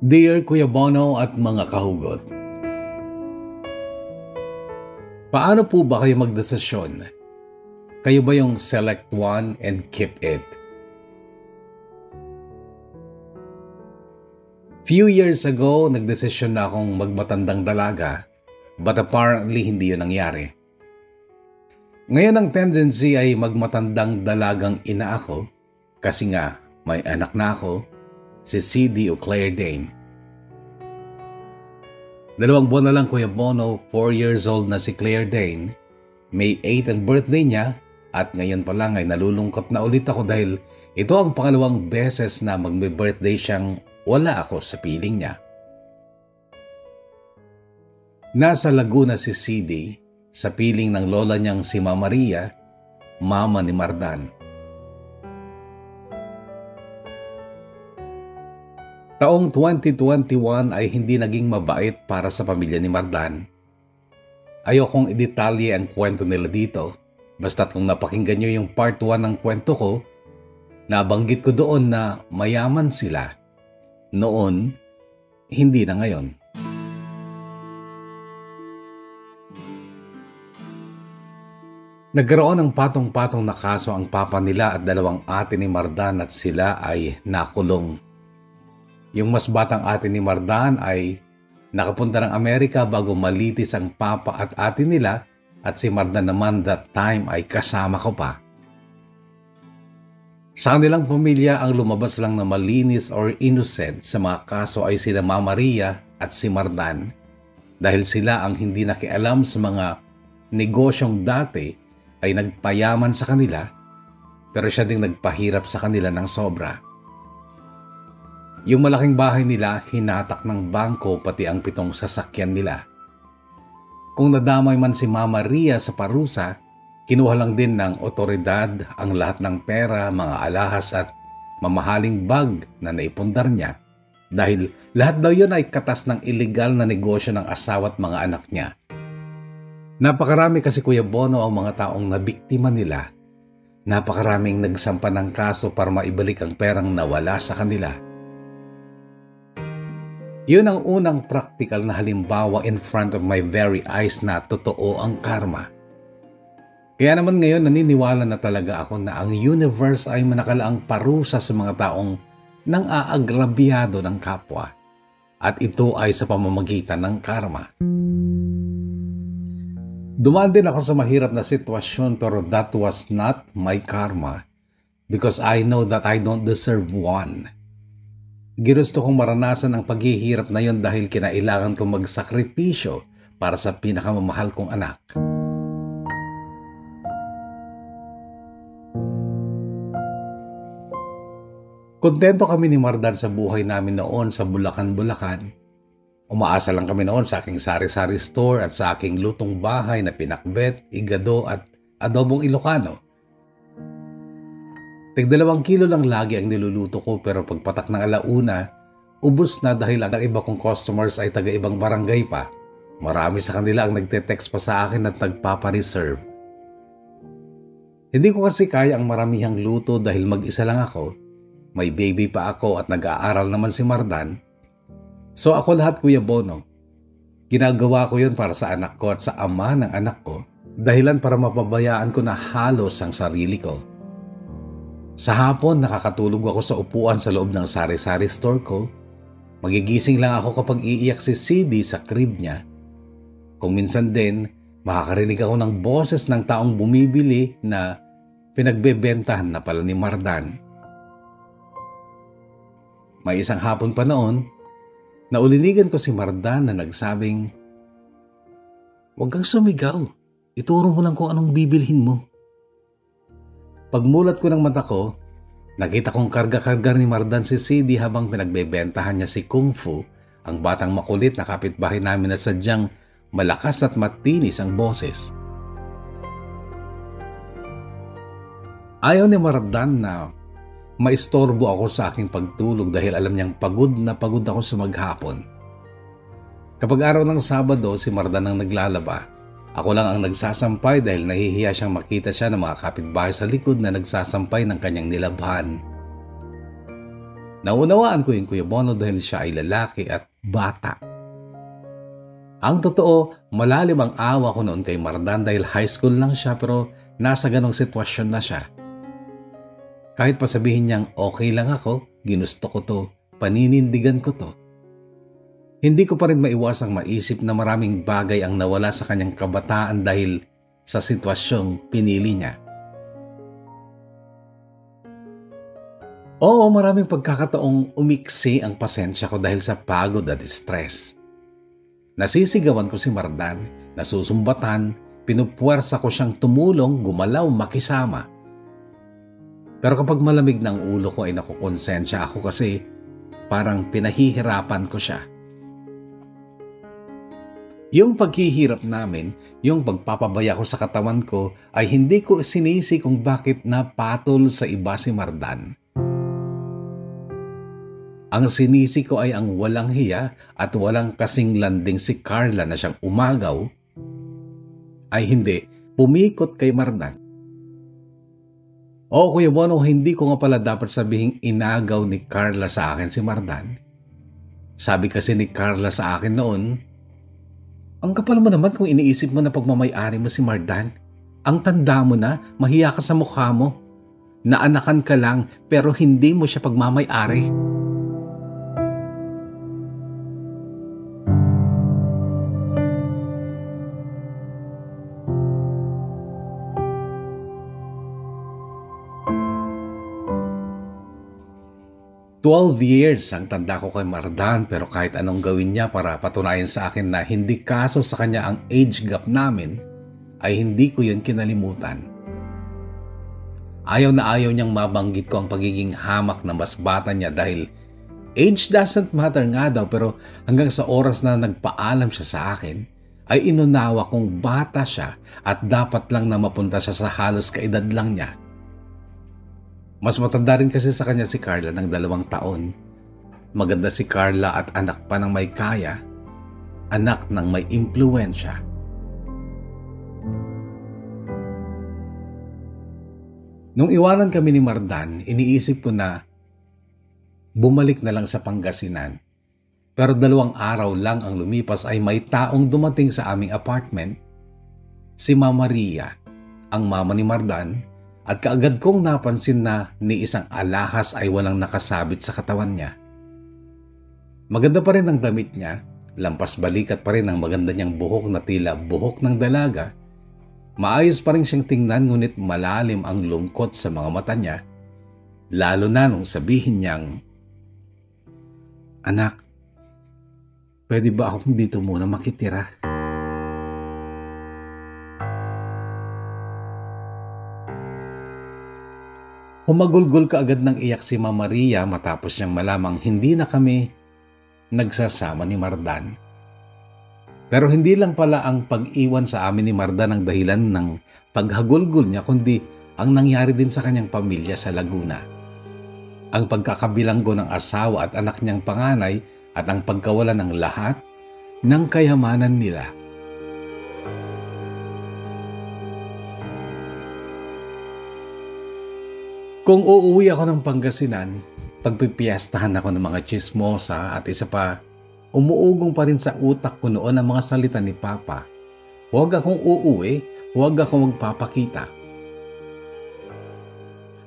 Dear Kuya Bono at mga kahugot, paano po ba kayo magdesisyon? Kayo ba yung select one and keep it? Few years ago, nagdesisyon na akong magmatandang dalaga, but apparently hindi yun nangyari. Ngayon ang tendency ay magmatandang dalagang ina ako kasi nga may anak na ako, si CD o Claire Dane. 2 buwan na lang Kuya Bono, 4 years old na si Claire Dane. May 8 ang birthday niya at ngayon pa lang ay nalulungkot na ulit ako dahil ito ang pangalawang beses na magbe-birthday siyang wala ako sa piling niya. Nasa Laguna si CD sa piling ng lola niyang si Mama Maria, mama ni Mardan. Taong 2021 ay hindi naging mabait para sa pamilya ni Mardan. Ayokong idetalye ang kwento nila dito, basta't kung napakinggan nyo yung part 1 ng kwento ko, nabanggit ko doon na mayaman sila. Noon, hindi na ngayon. Nagkaroon ng patong-patong na kaso ang papa nila at 2 ate ni Mardan at sila ay nakulong. Yung mas batang ate ni Mardan ay nakapunta ng Amerika bago malitis ang papa at ate nila at si Mardan naman that time ay kasama ko pa. Sa kanilang pamilya ang lumabas lang na malinis or innocent sa mga kaso ay sina Mama Maria at si Mardan dahil sila ang hindi nakialam sa mga negosyong dati ay nagpayaman sa kanila pero siya ding nagpahirap sa kanila ng sobra. Yung malaking bahay nila, hinatak ng bangko pati ang 7 sasakyan nila. Kung nadamay man si Mama Maria sa parusa, kinuha lang din ng otoridad ang lahat ng pera, mga alahas at mamahaling bag na naipundar niya dahil lahat daw yun ay katas ng illegal na negosyo ng asawa at mga anak niya. Napakarami kasi Kuya Bono ang mga taong nabiktima nila. Napakaraming nagsampa ng kaso para maibalik ang perang nawala sa kanila. Yun ang unang practical na halimbawa in front of my very eyes na totoo ang karma. Kaya naman ngayon naniniwala na talaga ako na ang universe ay manakalaang parusa sa mga taong nang aagrabyado ng kapwa. At ito ay sa pamamagitan ng karma. Dumaan din ako sa mahirap na sitwasyon pero that was not my karma because I know that I don't deserve one. Ginusto kong maranasan ang paghihirap na yon dahil kinailangan kong magsakripisyo para sa pinakamamahal kong anak. Kontento kami ni Mardan sa buhay namin noon sa Bulacan, Bulacan. Umaasa lang kami noon sa aking sari-sari store at sa aking lutong bahay na pinakbet, igado at adobong Ilocano. Tig 2 kilo lang lagi ang niluluto ko pero pagpatak ng 1:00, ubos na dahil ang iba kong customers ay taga-ibang barangay pa. Marami sa kanila ang nagte-text pa sa akin at nagpapa-reserve. Hindi ko kasi kaya ang maramihang luto dahil mag-isa lang ako. May baby pa ako at nag-aaral naman si Mardan. So ako lahat Kuya Bono. Ginagawa ko yun para sa anak ko at sa ama ng anak ko. Dahilan para mapabayaan ko na halos ang sarili ko. Sa hapon, nakakatulog ako sa upuan sa loob ng sari-sari store ko. Magigising lang ako kapag iiyak si CD sa crib niya. Kung minsan din, makakarinig ako ng boses ng taong bumibili na pinagbebentahan na pala ni Mardan. May isang hapon pa noon, naulinigan ko si Mardan na nagsabing, "Huwag kang sumigaw. Ituro mo lang kung anong bibilhin mo." Pagmulat ko ng mata ko, nakita kong karga-karga ni Mardan si CD habang pinagbebentahan niya si Kung Fu, ang batang makulit na kapitbahay namin na sadyang malakas at matinis ang boses. Ayaw ni Mardan na maistorbo ako sa aking pagtulog dahil alam niyang pagod na pagod ako sa maghapon. Kapag araw ng Sabado, si Mardan ang naglalaba. Ako lang ang nagsasampay dahil nahihiya siyang makita siya ng mga kapitbahay sa likod na nagsasampay ng kanyang nilabhan. Naunawaan ko yung Kuya Bono dahil siya ay lalaki at bata. Ang totoo, malalim ang awa ko noon kay Mardan dahil high school lang siya pero nasa ganong sitwasyon na siya. Kahit pa sabihin niyang okay lang ako, ginusto ko to, paninindigan ko to. Hindi ko pa rin maiwasang maisip na maraming bagay ang nawala sa kanyang kabataan dahil sa sitwasyong pinili niya. Oo, maraming pagkakataong umiksi ang pasensya ko dahil sa pagod at stress. Nasisigawan ko si Mardan, nasusumbatan, pinupuwersa ko siyang tumulong, gumalaw, makisama. Pero kapag malamig ng ulo ko ay nakukonsensya ako kasi parang pinahihirapan ko siya. Yung paghihirap namin, yung pagpapabaya ko sa katawan ko ay hindi ko sinisi kung bakit napatol sa iba si Mardan. Ang sinisi ko ay ang walang hiya at walang kasing landing si Carla na siyang umagaw ay hindi pumikot kay Mardan. O Kuya Bono, hindi ko nga pala dapat sabihing inagaw ni Carla sa akin si Mardan. Sabi kasi ni Carla sa akin noon, ang kapal mo naman kung iniisip mo na pagmamay-ari mo si Mardan. Ang tanda mo na, mahiya ka sa mukha mo. Naanakan ka lang pero hindi mo siya pagmamay-ari. 12 years ang tanda ko kay Mardan pero kahit anong gawin niya para patunayan sa akin na hindi kaso sa kanya ang age gap namin, ay hindi ko yun kinalimutan. Ayaw na ayaw niyang mabanggit ko ang pagiging hamak na mas bata niya dahil age doesn't matter nga daw pero hanggang sa oras na nagpaalam siya sa akin, ay inunawa kong bata siya at dapat lang na mapunta siya sa halos kaedad lang niya. Mas matanda rin kasi sa kanya si Carla ng 2 taon. Maganda si Carla at anak pa ng may kaya, anak ng may impluwensya. Nung iwanan kami ni Mardan, iniisip ko na bumalik na lang sa Pangasinan. Pero 2 araw lang ang lumipas ay may taong dumating sa aming apartment, si Mama Maria, ang mama ni Mardan, at kaagad kong napansin na ni isang alahas ay walang nakasabit sa katawan niya. Maganda pa rin ang damit niya, lampas balikat pa rin ang maganda niyang buhok na tila buhok ng dalaga. Maayos pa rin siyang tingnan ngunit malalim ang lungkot sa mga mata niya, lalo na nung sabihin niyang, "Anak, pwede ba akong dito muna makitira?" Humagulgol kaagad ng iyak si Mama Maria matapos niyang malamang hindi na kami nagsasama ni Mardan. Pero hindi lang pala ang pag-iwan sa amin ni Mardan ang dahilan ng paghagulgol niya kundi ang nangyari din sa kanyang pamilya sa Laguna. Ang pagkakabilanggo ng asawa at anak niyang panganay at ang pagkawala ng lahat ng kayamanan nila. Kung uuwi ako ng Pangasinan, pagpipiyastahan ako ng mga chismosa at isa pa, umuugong pa rin sa utak ko noon ang mga salita ni Papa. Huwag akong uuwi, huwag akong magpapakita.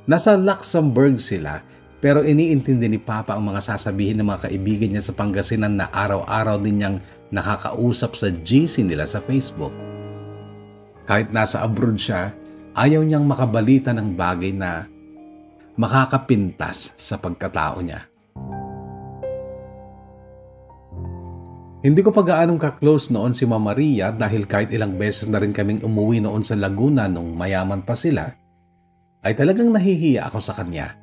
Nasa Luxembourg sila, pero iniintindi ni Papa ang mga sasabihin ng mga kaibigan niya sa Pangasinan na araw-araw din niyang nakakausap sa GC nila sa Facebook. Kahit nasa abroad siya, ayaw niyang makabalita ng bagay na makakapintas sa pagkatao niya. Hindi ko pa gaanong ka-close noon si Mama Maria dahil kahit ilang beses na rin kaming umuwi noon sa Laguna nung mayaman pa sila, ay talagang nahihiya ako sa kanya.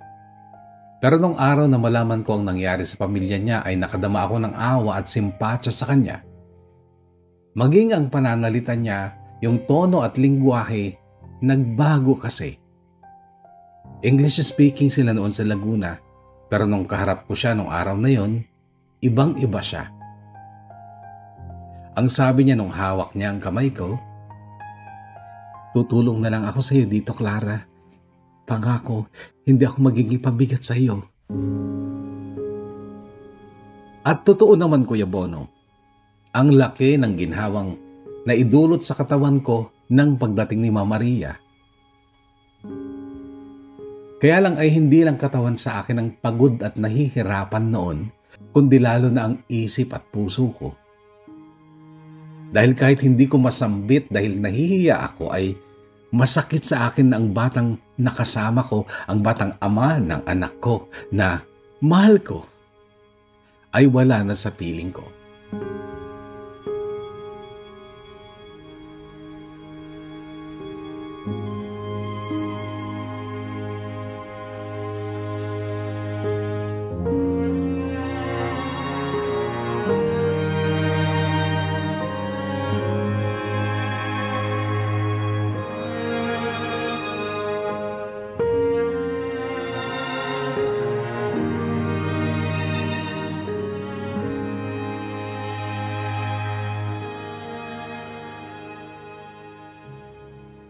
Pero nung araw na malaman ko ang nangyari sa pamilya niya ay nakadama ako ng awa at simpatya sa kanya. Maging ang pananalita niya, yung tono at lingwahe, nagbago kasi. English speaking sila noon sa Laguna, pero nung kaharap ko siya nung araw na yon, ibang-iba siya. Ang sabi niya nung hawak niya ang kamay ko, "Tutulong na lang ako sa iyo dito, Clara. Pangako, hindi ako magiging pabigat sa iyo." At totoo naman, Kuya Bono, ang laki ng ginhawang na idulot sa katawan ko ng pagdating ni Mama Maria. Kaya lang ay hindi lang katawan sa akin ang pagod at nahihirapan noon, kundi lalo na ang isip at puso ko. Dahil kahit hindi ko masambit dahil nahihiya ako, ay masakit sa akin na ang batang nakasama ko, ang batang ama ng anak ko na mahal ko, ay wala na sa piling ko.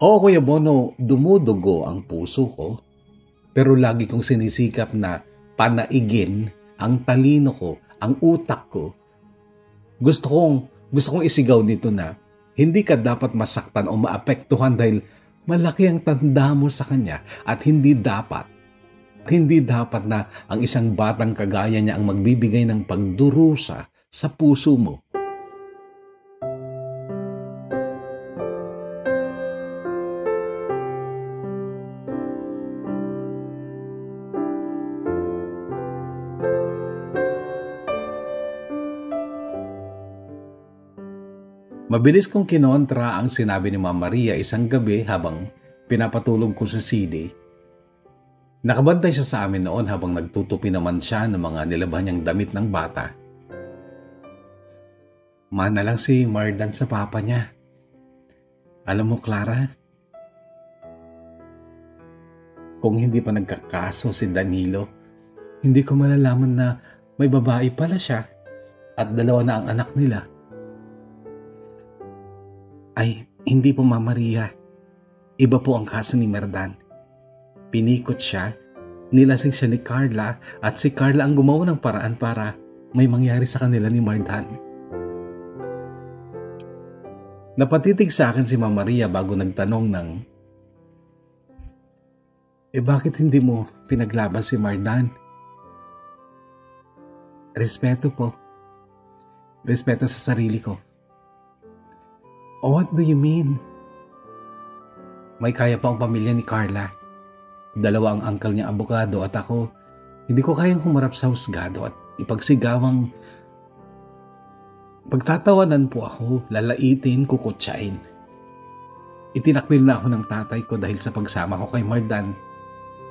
Oo, Kuya Bono, dumudugo ang puso ko, pero lagi kong sinisikap na panaigin ang talino ko, ang utak ko. Gusto kong isigaw dito na hindi ka dapat masaktan o maapektuhan dahil malaki ang tanda mo sa kanya at hindi dapat na ang isang batang kagaya niya ang magbibigay ng pagdurusa sa puso mo. Mabilis kong kinontra ang sinabi ni Mama Maria isang gabi habang pinapatulog ko sa CD. Nakabantay siya sa amin noon habang nagtutupi naman siya ng mga nilaban niyang damit ng bata. Mana lang si Mardan sa papa niya. Alam mo, Clara, kung hindi pa nagkakaso si Danilo, hindi ko malalaman na may babae pala siya at dalawa na ang anak nila. Ay, hindi po, Mama Maria. Iba po ang kaso ni Mardan. Pinikot siya, nilasing siya ni Carla at si Carla ang gumawa ng paraan para may mangyari sa kanila ni Mardan. Napatitig sa akin si Mama Maria bago nagtanong ng, bakit hindi mo pinaglaban si Mardan? Respeto po. Respeto sa sarili ko. What do you mean? May kaya pa ang pamilya ni Carla. Dalawa ang uncle niya abogado at ako, hindi ko kayang humarap sa husgado at ipagsigawang pagtatawanan po ako, lalaitin, kukutsain. Itinakbil na ako ng tatay ko dahil sa pagsama ko kay Mardan.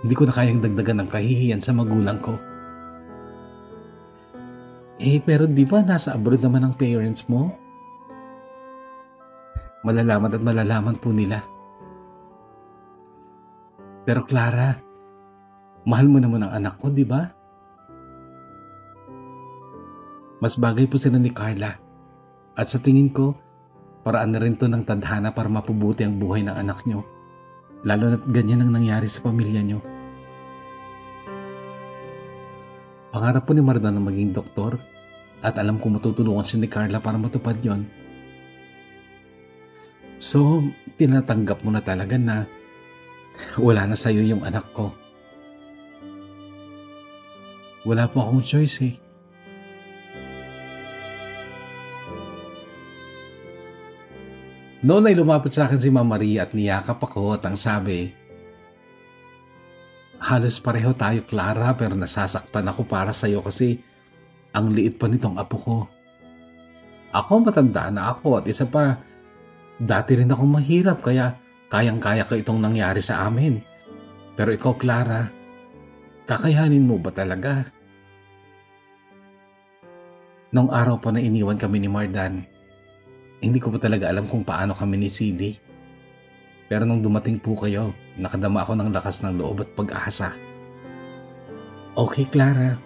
Hindi ko na kayang dagdagan ng kahihiyan sa magulang ko. Pero di ba nasa abroad naman ang parents mo? Malalaman po nila. Pero Clara, mahal mo naman ang anak ko, di ba? Mas bagay po sila ni Carla. At sa tingin ko, paraan na rin to ng tadhana para mapabuti ang buhay ng anak nyo. Lalo na't ganyan ang nangyari sa pamilya nyo. Pangarap po ni Mardan na maging doktor at alam ko matutulungan siya ni Carla para matupad yon. So, tinatanggap mo na talaga na wala na sa'yo yung anak ko. Wala po akong choice eh. Noon ay lumapit sa akin si Mama Maria at niyakap ako at ang sabi, halos pareho tayo, Clara, pero nasasaktan ako para sa'yo kasi ang liit pa nitong apo ko. Ako matanda na ako at isa pa, dati rin akong mahirap kaya kayang-kaya ko itong nangyari sa amin. Pero ikaw, Clara, kakayanin mo ba talaga? Nung araw pa na iniwan kami ni Mardan, hindi ko pa talaga alam kung paano kami ni CD. Pero nung dumating po kayo, nakadama ako ng lakas ng loob at pag-asa. Okay, Clara,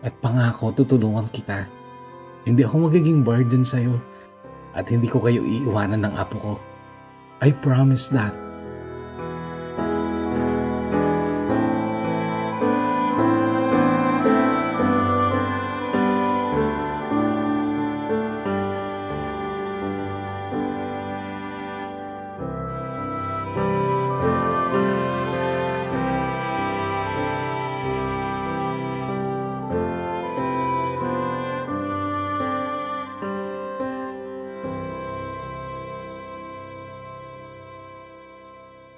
at pangako tutulungan kita. Hindi ako magiging burden sa'yo. At hindi ko kayo iiwanan ng apo ko. I promise that.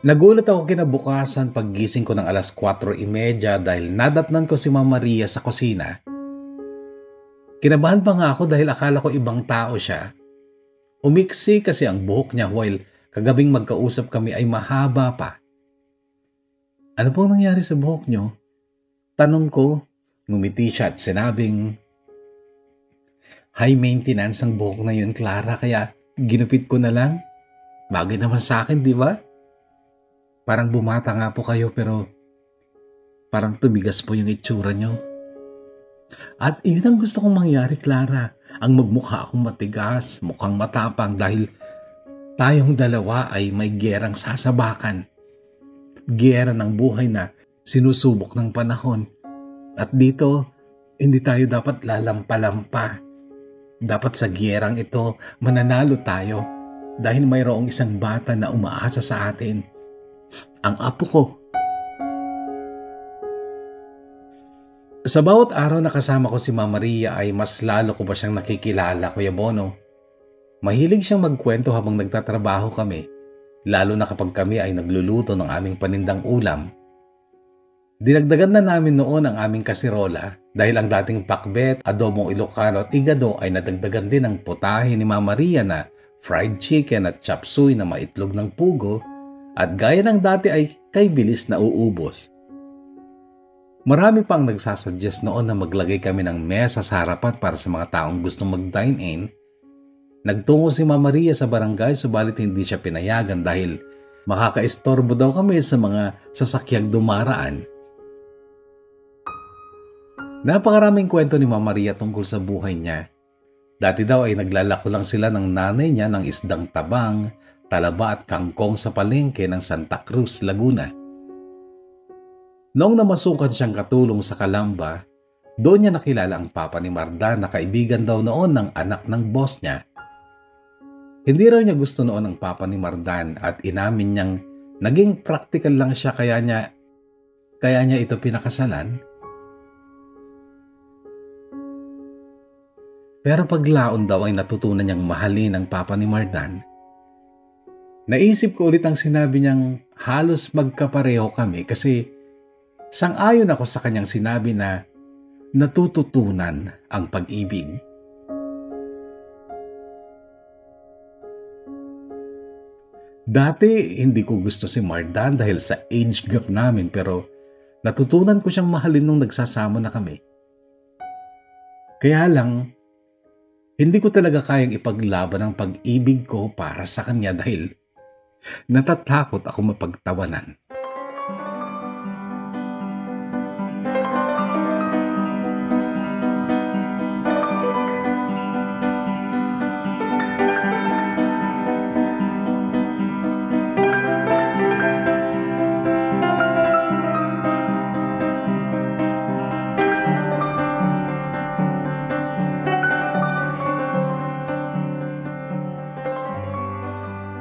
Nagulat ako kinabukasan paggising ko ng alas 4:30 dahil nadatnan ko si Mama Maria sa kusina. Kinabahan pa nga ako dahil akala ko ibang tao siya. Umiksi kasi ang buhok niya while kagabing magkausap kami ay mahaba pa. Ano pong nangyari sa buhok niyo? Tanong ko, ngumiti siya at sinabing, high maintenance ang buhok na yun, Clara, kaya ginupit ko na lang. Bagay naman sa akin, di ba? Parang bumata nga po kayo pero parang tumigas po yung itsura niyo. At iyon ang gusto kong mangyari, Clara. Ang magmukha akong matigas, mukhang matapang dahil tayong dalawa ay may gerang sasabakan. Gera ng buhay na sinusubok ng panahon. At dito, hindi tayo dapat lalampa-lampa. Dapat sa gerang ito, mananalo tayo dahil mayroong isang bata na umaasa sa atin. Ang apo ko. Sa bawat araw na kasama ko si Mama Maria ay mas lalo ko ba siyang nakikilala, Kuya Bono. Mahilig siyang magkwento habang nagtatrabaho kami, lalo na kapag kami ay nagluluto ng aming panindang ulam. Dinagdagan na namin noon ang aming kasirola dahil ang dating pakbet, adobong Ilocano at igado ay nadagdagan din ng putahe ni Mama Maria na fried chicken at chop suey na maitlog ng pugo at gaya ng dati ay kay bilis na uubos. Marami pang nagsasuggest noon na maglagay kami ng mesa sa harapan para sa mga taong gustong mag-dine-in. Nagtungo si Mama Maria sa barangay subalit hindi siya pinayagan dahil makakaistorbo daw kami sa mga sasakyang dumaraan. Napakaraming kwento ni Mama Maria tungkol sa buhay niya. Dati daw ay naglalako lang sila ng nanay niya ng isdang tabang, talaba at kangkong sa palengke ng Santa Cruz, Laguna. Noong namasukan siyang katulong sa Calamba, doon niya nakilala ang papa ni Mardan na kaibigan daw noon ng anak ng boss niya. Hindi raw niya gusto noon ang papa ni Mardan at inamin niyang naging practical lang siya kaya niya ito pinakasalan. Pero paglaon daw ay natutunan niyang mahalin ang papa ni Mardan. Naisip ko ulit ang sinabi niyang halos magkapareho kami kasi sang-ayon ako sa kanyang sinabi na natututunan ang pag-ibig. Dati hindi ko gusto si Mardan dahil sa age gap namin pero natutunan ko siyang mahalin nung nagsasama na kami. Kaya lang, hindi ko talaga kayang ipaglaban ang pag-ibig ko para sa kanya dahil natatakot ako mapagtawanan.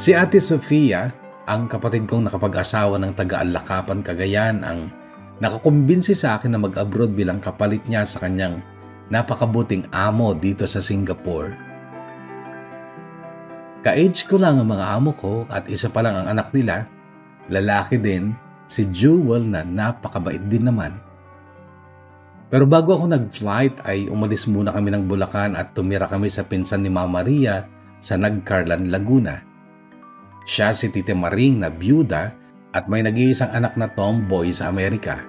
Si Ate Sofia, ang kapatid kong nakapag-asawa ng taga-Alakapan, Cagayan, ang nakakumbinsi sa akin na mag-abroad bilang kapalit niya sa kanyang napakabuting amo dito sa Singapore. Ka-age ko lang ang mga amo ko at isa pa lang ang anak nila, lalaki din, si Jewel na napakabait din naman. Pero bago ako nag-flight ay umalis muna kami ng Bulacan at tumira kami sa pinsan ni Mama Maria sa Nagcarlan, Laguna. Siya si Tita Maring na byuda at may nag-iisang anak na tomboy sa Amerika.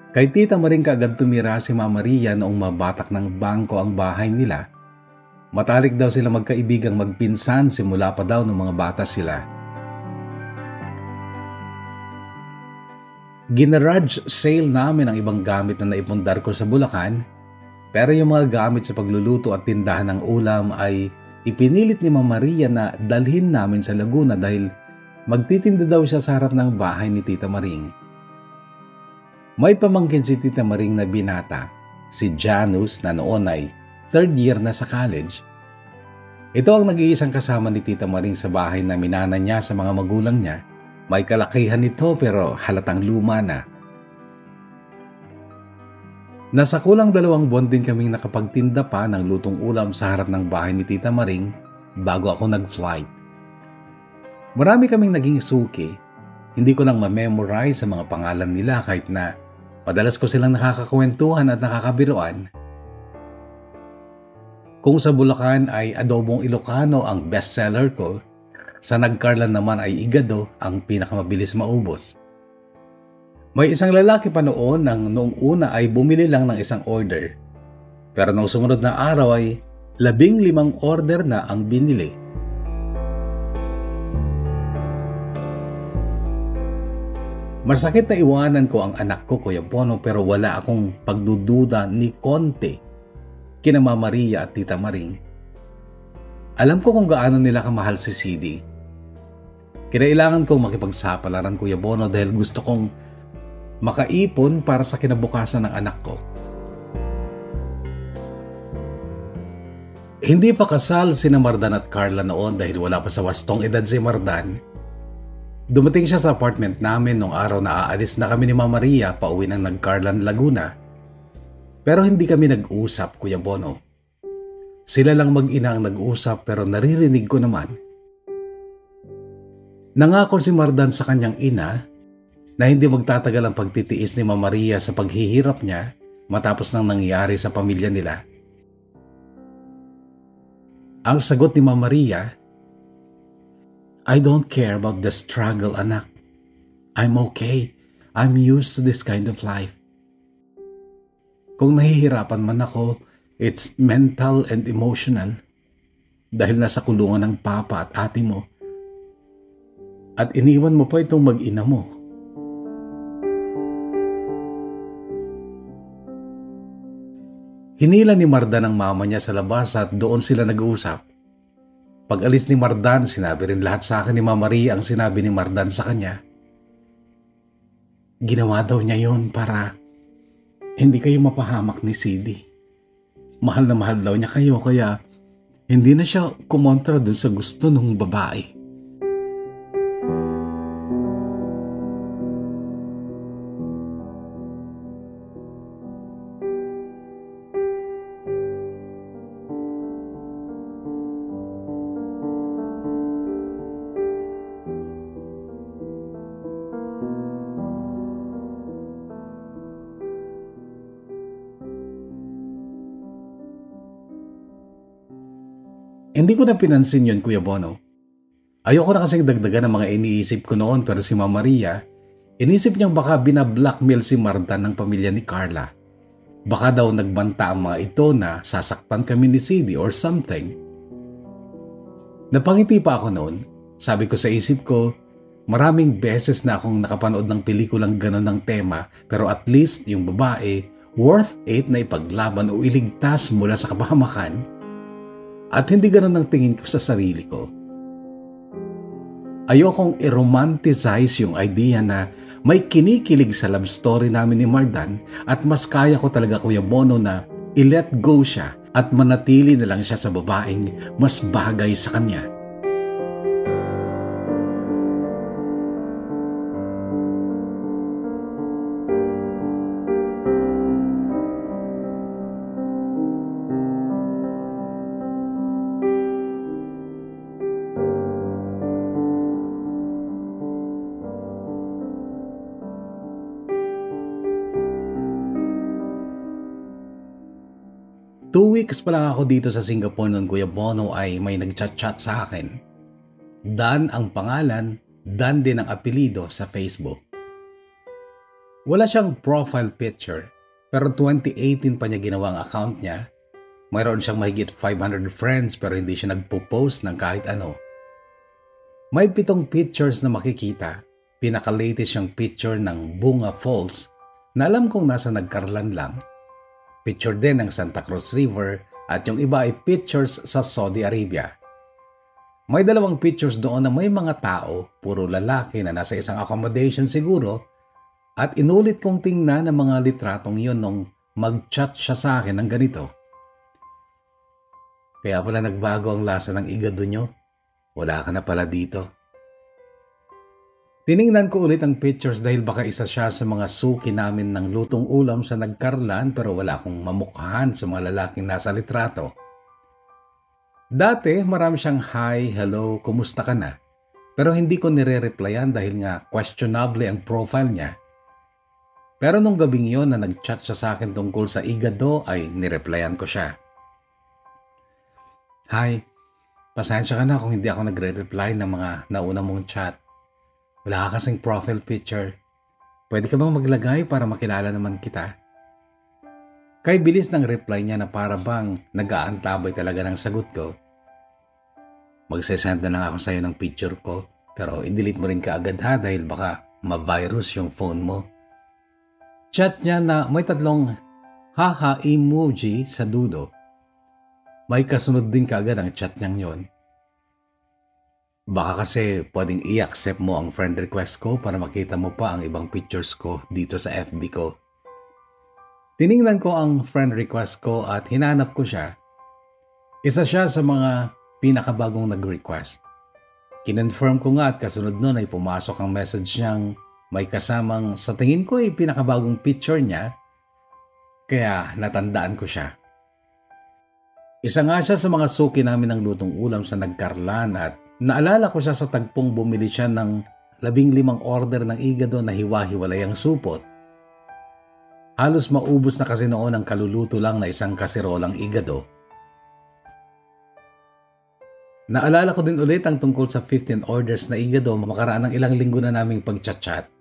Kay Tita Maring kaagad tumira si Mama Maria noong mabatak ng bangko ang bahay nila. Matalik daw sila magkaibigang magpinsan simula pa daw ng mga bata sila. Ginarage sale namin ang ibang gamit na naipundar ko sa Bulacan, pero yung mga gamit sa pagluluto at tindahan ng ulam ay ipinilit ni Mama Maria na dalhin namin sa Laguna dahil magtitinda daw siya sa harap ng bahay ni Tita Maring. May pamangkin si Tita Maring na binata, si Janus na noon ay 3rd year na sa college. Ito ang nag-iisang kasama ni Tita Maring sa bahay na minana niya sa mga magulang niya. May kalakihan nito pero halatang luma na. Nasa kulang 2 buwan din kaming nakapagtinda pa ng lutong ulam sa harap ng bahay ni Tita Maring bago ako nag-flight. Marami kaming naging suki. Hindi ko lang ma-memorize sa mga pangalan nila kahit na madalas ko silang nakakakwentuhan at nakakabiruan. Kung sa Bulacan ay adobong Ilocano ang bestseller ko, sa Nagkarlan naman ay igado ang pinakamabilis maubos. May isang lalaki pa noon nang noong una ay bumili lang ng isang order. Pero noong sumunod na araw ay 15 order na ang binili. Masakit na iwanan ko ang anak ko, Kuya Bono, pero wala akong pagdududa ni konti kina Mama Maria at Tita Maring. Alam ko kung gaano nila kamahal si CD. Kinailangan kong makipagsapalaran, Kuya Bono, dahil gusto kong makaipon para sa kinabukasan ng anak ko. Hindi pa kasal sina Mardan at Carla noon dahil wala pa sa wastong edad si Mardan. Dumating siya sa apartment namin nung araw na aalis na kami ni Mama Maria pauwi ng Nagkarlan, Laguna. Pero hindi kami nag-usap, Kuya Bono. Sila lang mag-ina ang nag-usap pero naririnig ko naman. Nangako si Mardan sa kanyang ina na hindi magtatagal ang pagtitiis ni Mama Maria sa paghihirap niya matapos ng nangyari sa pamilya nila. Ang sagot ni Mama Maria, "I don't care about the struggle, anak. I'm okay. I'm used to this kind of life. Kung nahihirapan man ako, it's mental and emotional dahil nasa kulungan ng papa at ate mo. At iniwan mo pa itong mag-ina mo." Hinila ni Mardan ang mama niya sa labas at doon sila nag-uusap. Pag-alis ni Mardan, sinabi rin lahat sa akin ni Mama Maria ang sinabi ni Mardan sa kanya. Ginawa daw niya yon para hindi kayo mapahamak ni CD. Mahal na mahal daw niya kayo kaya hindi na siya kumontra dun sa gusto ng babae. Hindi ko na pinansin yun, Kuya Bono. Ayoko na kasing dagdagan ng mga iniisip ko noon pero si Mama Maria, inisip niyang baka binablockmail si Mardan ng pamilya ni Carla. Baka daw nagbanta ang mga ito na sasaktan kami ni CD or something. Napangiti pa ako noon. Sabi ko sa isip ko, maraming beses na akong nakapanood ng pelikulang ganon ng tema pero at least yung babae worth it na ipaglaban o iligtas mula sa kapahamakan. At hindi ganun ang tingin ko sa sarili ko. Ayokong i-romanticize yung idea na may kinikilig sa love story namin ni Mardan at mas kaya ko talaga, Kuya Bono, na i-let go siya at manatili na lang siya sa babaeng mas bagay sa kanya. Two weeks pa lang ako dito sa Singapore noon, Kuya Bono, ay may nag-chat-chat sa akin. Dan ang pangalan, Dan din ang apelido sa Facebook. Wala siyang profile picture, pero 2018 pa niya ginawa ang account niya. Mayroon siyang mahigit 500 friends pero hindi siya nagpo-post ng kahit ano. May 7 pictures na makikita. Pinaka-latest siyang picture ng Bunga Falls na alam kong nasa Nagkarlan lang. Picture din ng Santa Cruz River at yung iba ay pictures sa Saudi Arabia. May 2 pictures doon na may mga tao, puro lalaki na nasa isang accommodation siguro, at inulit kong tingnan ang mga litratong yun nung mag-chat siya sa akin ng ganito. Kaya pala nagbago ang lasa ng igado nyo. Wala ka na pala dito. Tiningnan ko ulit ang pictures dahil baka isa siya sa mga suki namin ng lutong ulam sa Nagkarlan pero wala akong mamukhaan sa mga lalaking nasa litrato. Dati marami siyang hi, hello, kumusta ka na? Pero hindi ko nire-replyan dahil nga questionable ang profile niya. Pero nung gabing yon na nag-chat siya sa akin tungkol sa igado ay nireplyan ko siya. Hi, pasensya ka na kung hindi ako nagre-reply ng mga nauna mong chat. Wala ka kasing profile picture. Pwede ka bang maglagay para makilala naman kita? Kay bilis ng reply niya na para bang nag-aantabay talaga ng sagot ko. Magsesend na lang ako sa'yo ng picture ko pero i-delete mo rin kaagad ha dahil baka ma-virus yung phone mo. Chat niya na may 3 haha emoji sa dulo. May kasunod din kaagad ang chat niyang yon. Baka kasi pwedeng i-accept mo ang friend request ko para makita mo pa ang ibang pictures ko dito sa FB ko. Tiningnan ko ang friend request ko at hinanap ko siya. Isa siya sa mga pinakabagong nag-request. Kinonfirm ko nga at kasunod nun ay pumasok ang message niyang may kasamang sa tingin ko ay pinakabagong picture niya, kaya natandaan ko siya. Isa nga siya sa mga suki namin ng lutong ulam sa Nagkarlan at naalala ko siya sa tagpong bumili siya ng 15 order ng igado na hiwa-hiwalay ang supot. Halos maubos na kasi noon ang kaluluto lang na isang kasirolang igado. Naalala ko din ulit ang tungkol sa 15 orders na igado makaraan ng ilang linggo na naming pagchat-chat.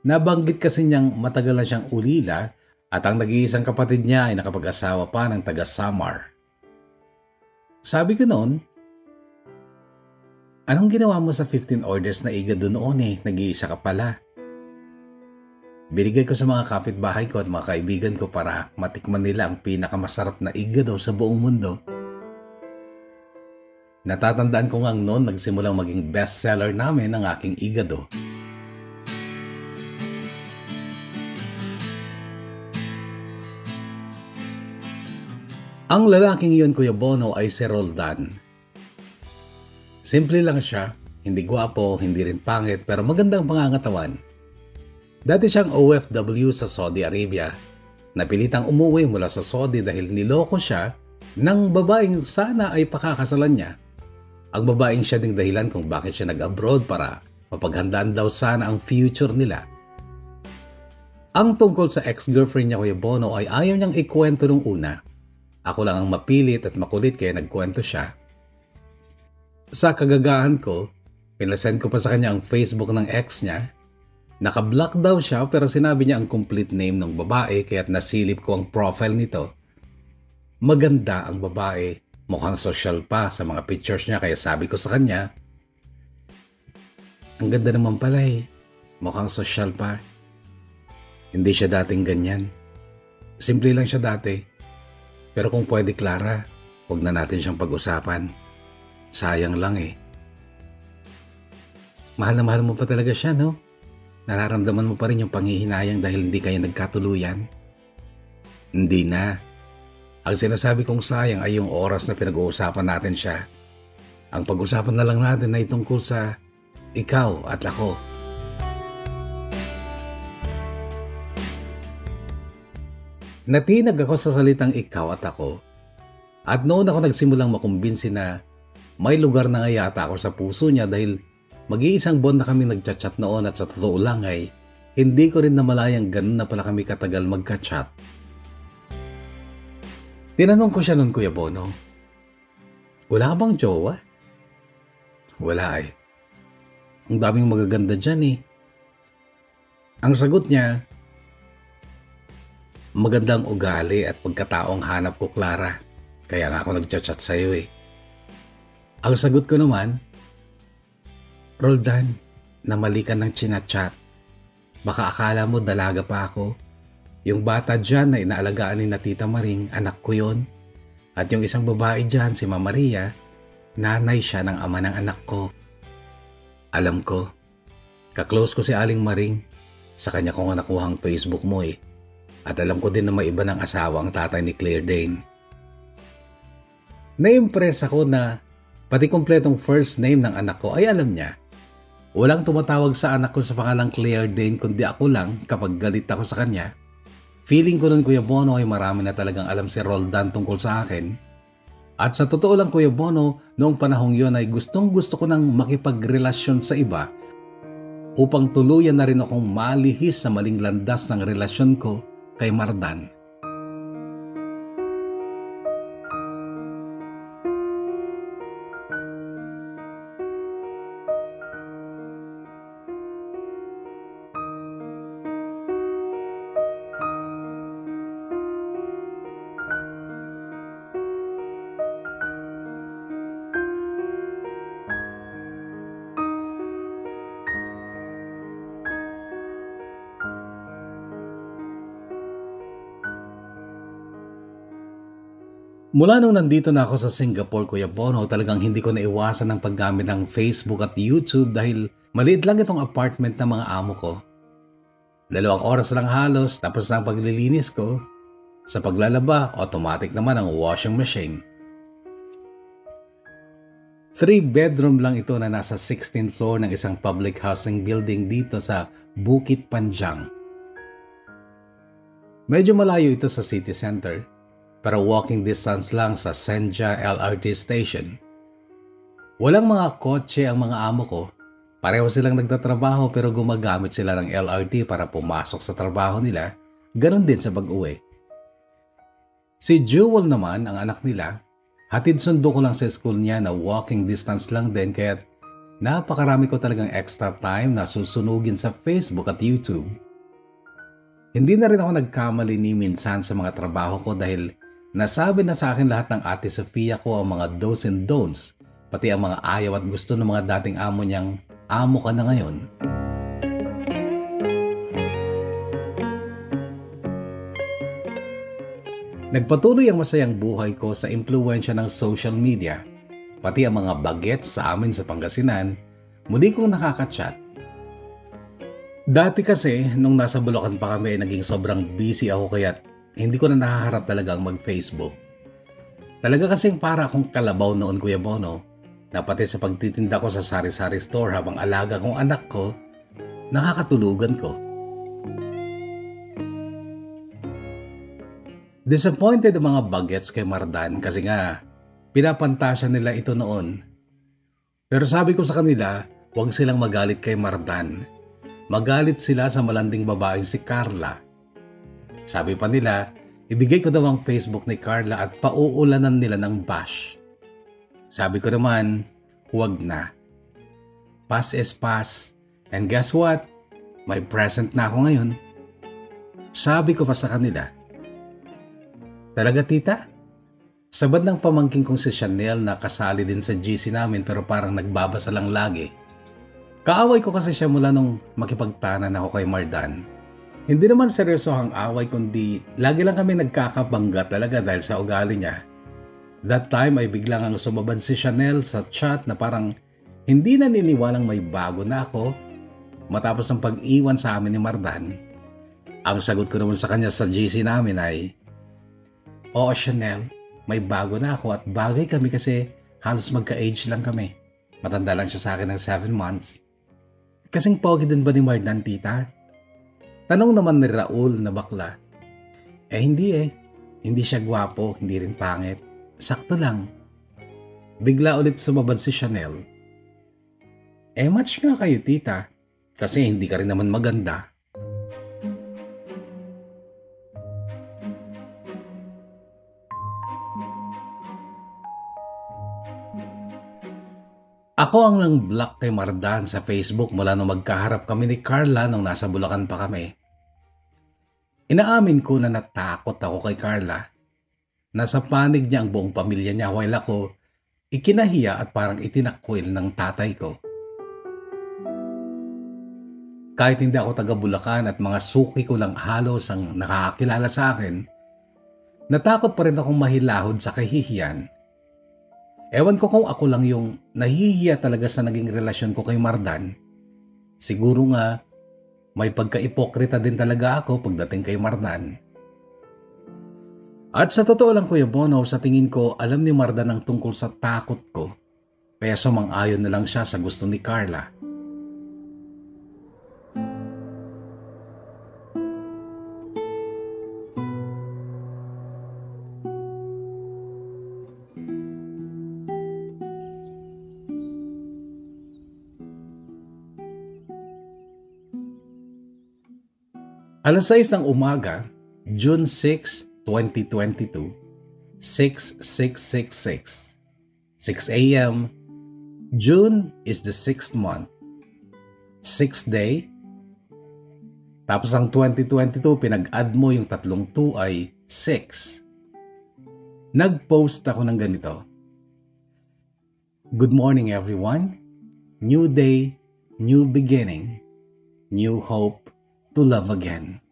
Nabanggit kasi niyang matagal na siyang ulila at ang nag-iisang kapatid niya ay nakapag-asawa pa ng taga-Samar. Sabi ko noon, anong ginawa mo sa 15 orders na igado noon nag-iisa ka pala? Binigay ko sa mga kapitbahay ko at mga kaibigan ko para matikman nila ang pinakamasarap na igado sa buong mundo. Natatandaan ko nga noon nagsimulang maging bestseller namin ang aking igado. Ang lalaking iyon, Kuya Bono, ay si Roldan. Simple lang siya, hindi gwapo, hindi rin pangit, pero magandang pangangatawan. Dati siyang OFW sa Saudi Arabia. Napilitang umuwi mula sa Saudi dahil niloko siya ng babaeng sana ay pakakasalan niya. Ang babaeng siya ding dahilan kung bakit siya nag-abroad para mapaghandaan daw sana ang future nila. Ang tungkol sa ex-girlfriend niya, Kuya Bono, ay ayaw niyang ikwento nung una. Ako lang ang mapilit at makulit kaya nagkwento siya. Sa kagagahan ko, pinasend ko pa sa kanya ang Facebook ng ex niya. Naka-block daw siya pero sinabi niya ang complete name ng babae kaya't nasilip ko ang profile nito. Maganda ang babae. Mukhang social pa sa mga pictures niya kaya sabi ko sa kanya, ang ganda naman pala mukhang social pa. Hindi siya dating ganyan. Simple lang siya dati. Pero kung pwede, Clara, huwag na natin siyang pag-usapan. Sayang lang Mahal na mahal mo pa talaga siya, no? Nararamdaman mo pa rin yung panghihinayang dahil hindi kayo nagkatuluyan? Hindi na. Ang sinasabi kong sayang ay yung oras na pinag-uusapan natin siya. Ang pag-usapan na lang natin ay tungkol sa ikaw at ako. Natinag ako sa salitang ikaw at ako. At noon ako nagsimulang makumbinsi na may lugar na nga yata ako sa puso niya dahil mag-iisang buwan na kami nagchat-chat noon at sa totoo lang ay hindi ko rin namalayang ganun na pala kami katagal magka-chat. Tinanong ko siya noon, Kuya Bono, wala ka bang jowa? Wala Ang daming magaganda dyan Ang sagot niya, magandang ugali at pagkataong hanap ko, Clara. Kaya nga ako nagchat-chat sa'yo Ang sagot ko naman, Roldan, namali ka ng chinachat. Baka akala mo dalaga pa ako. Yung bata dyan na inaalagaan ni na Tita Maring, anak ko yon. At yung isang babae dyan, si Mama Maria, nanay siya ng ama ng anak ko. Alam ko, kaklose ko si Aling Maring. Sa kanya ko nga nakuha ang Facebook mo At alam ko din na may iba ng asawa ang tatay ni Claire Dane. Na-impress ako na pati kompletong first name ng anak ko ay alam niya. Walang tumatawag sa anak ko sa pangalang Claire Dane kundi ako lang kapag galit ako sa kanya. Feeling ko nun, Kuya Bono, ay marami na talagang alam si Roldan tungkol sa akin. At sa totoo lang Kuya Bono, noong panahong yon ay gustong-gusto ko nang makipagrelasyon sa iba upang tuluyan na rin akong malihis sa maling landas ng relasyon ko kay Mardan. Mula nung nandito na ako sa Singapore, Kuya Bono, talagang hindi ko naiwasan ang paggamit ng Facebook at YouTube dahil maliit lang itong apartment ng mga amo ko. 2 oras lang halos tapos na ang paglilinis ko. Sa paglalaba, automatic naman ang washing machine. 3 bedroom lang ito na nasa 16th floor ng isang public housing building dito sa Bukit Panjang. Medyo malayo ito sa city center, pero walking distance lang sa Senja LRT station. Walang mga kotse ang mga amo ko. Pareho silang nagtatrabaho pero gumagamit sila ng LRT para pumasok sa trabaho nila. Ganon din sa pag-uwi. Si Jewel naman, ang anak nila, hatid sundo ko lang sa school niya na walking distance lang din kaya napakarami ko talagang extra time na susunugin sa Facebook at YouTube. Hindi na rin ako nagkamali ni minsan sa mga trabaho ko dahil nasabi na sa akin lahat ng Ate Sofia ko ang mga do's and don'ts, pati ang mga ayaw at gusto ng mga dating amo niyang amo ka na ngayon. Nagpatuloy ang masayang buhay ko sa impluwensya ng social media, pati ang mga bagets sa amin sa Pangasinan, muli kong nakaka-chat. Dati kasi, nung nasa Bulacan pa kami, naging sobrang busy ako kaya hindi ko na nakaharap talagang mag-Facebook. Talaga kasing para akong kalabaw noon Kuya Bono, na pati sa pagtitinda ko sa sari-sari store habang alaga kong anak ko, nakakatulugan ko. Disappointed ang mga bagets kay Mardan kasi nga pinapantasya nila ito noon. Pero sabi ko sa kanila, huwag silang magalit kay Mardan. Magalit sila sa malanding babaeng si Carla. Sabi pa nila, ibigay ko daw ang Facebook ni Carla at pauulanan nila ng bash. Sabi ko naman, huwag na. Past is past. And guess what? May present na ako ngayon. Sabi ko pa sa kanila, talaga tita? Sabad ng pamangking kong si Chanel na kasali din sa GC namin pero parang nagbabasa lang lagi. Kaaway ko kasi siya mula nung makipagtanan ako kay Mardan. Hindi naman seryoso ang away kundi lagi lang kami nagkakabangga talaga dahil sa ugali niya. That time ay biglang ang sumabad si Chanel sa chat na parang hindi na niniwalang may bago na ako matapos ang pag-iwan sa amin ni Mardan. Ang sagot ko naman sa kanya sa GC namin ay, oo Chanel, may bago na ako at bagay kami kasi halos magka-age lang kami. Matanda lang siya sa akin ng 7 months. Kasing pogi din ba ni Mardan tita? Tanong naman ni Raul na bakla. Hindi Hindi siya gwapo, hindi rin pangit. Sakto lang. Bigla ulit sumabad si Chanel. Match nga kayo tita. Kasi hindi ka rin naman maganda. Ako ang nang-block kay Mardan sa Facebook mula nung magkaharap kami ni Carla nung nasa Bulacan pa kami. Inaamin ko na natakot ako kay Carla. Nasa panig niya ang buong pamilya niya while ako ikinahiya at parang itinakwil ng tatay ko. Kahit hindi ako taga Bulacan at mga suki ko lang halos ang nakakakilala sa akin, natakot pa rin akong mahilahod sa kahihiyan. Ewan ko kung ako lang yung nahihiya talaga sa naging relasyon ko kay Mardan. Siguro nga, may pagka-ipokrita din talaga ako pagdating kay Mardan. At sa totoo lang Kuya Bono, sa tingin ko alam ni Mardan ang tungkol sa takot ko. Kaya sumang-ayon na lang siya sa gusto ni Carla. Alas 6 ng umaga, June 6, 2022, 6:66. 6 a.m. June is the 6th month. 6th day. Tapos ang 2022, pinag-add mo yung tatlong 2 ay 6. Nag-post ako ng ganito. Good morning everyone. New day, new beginning, new hope to love again.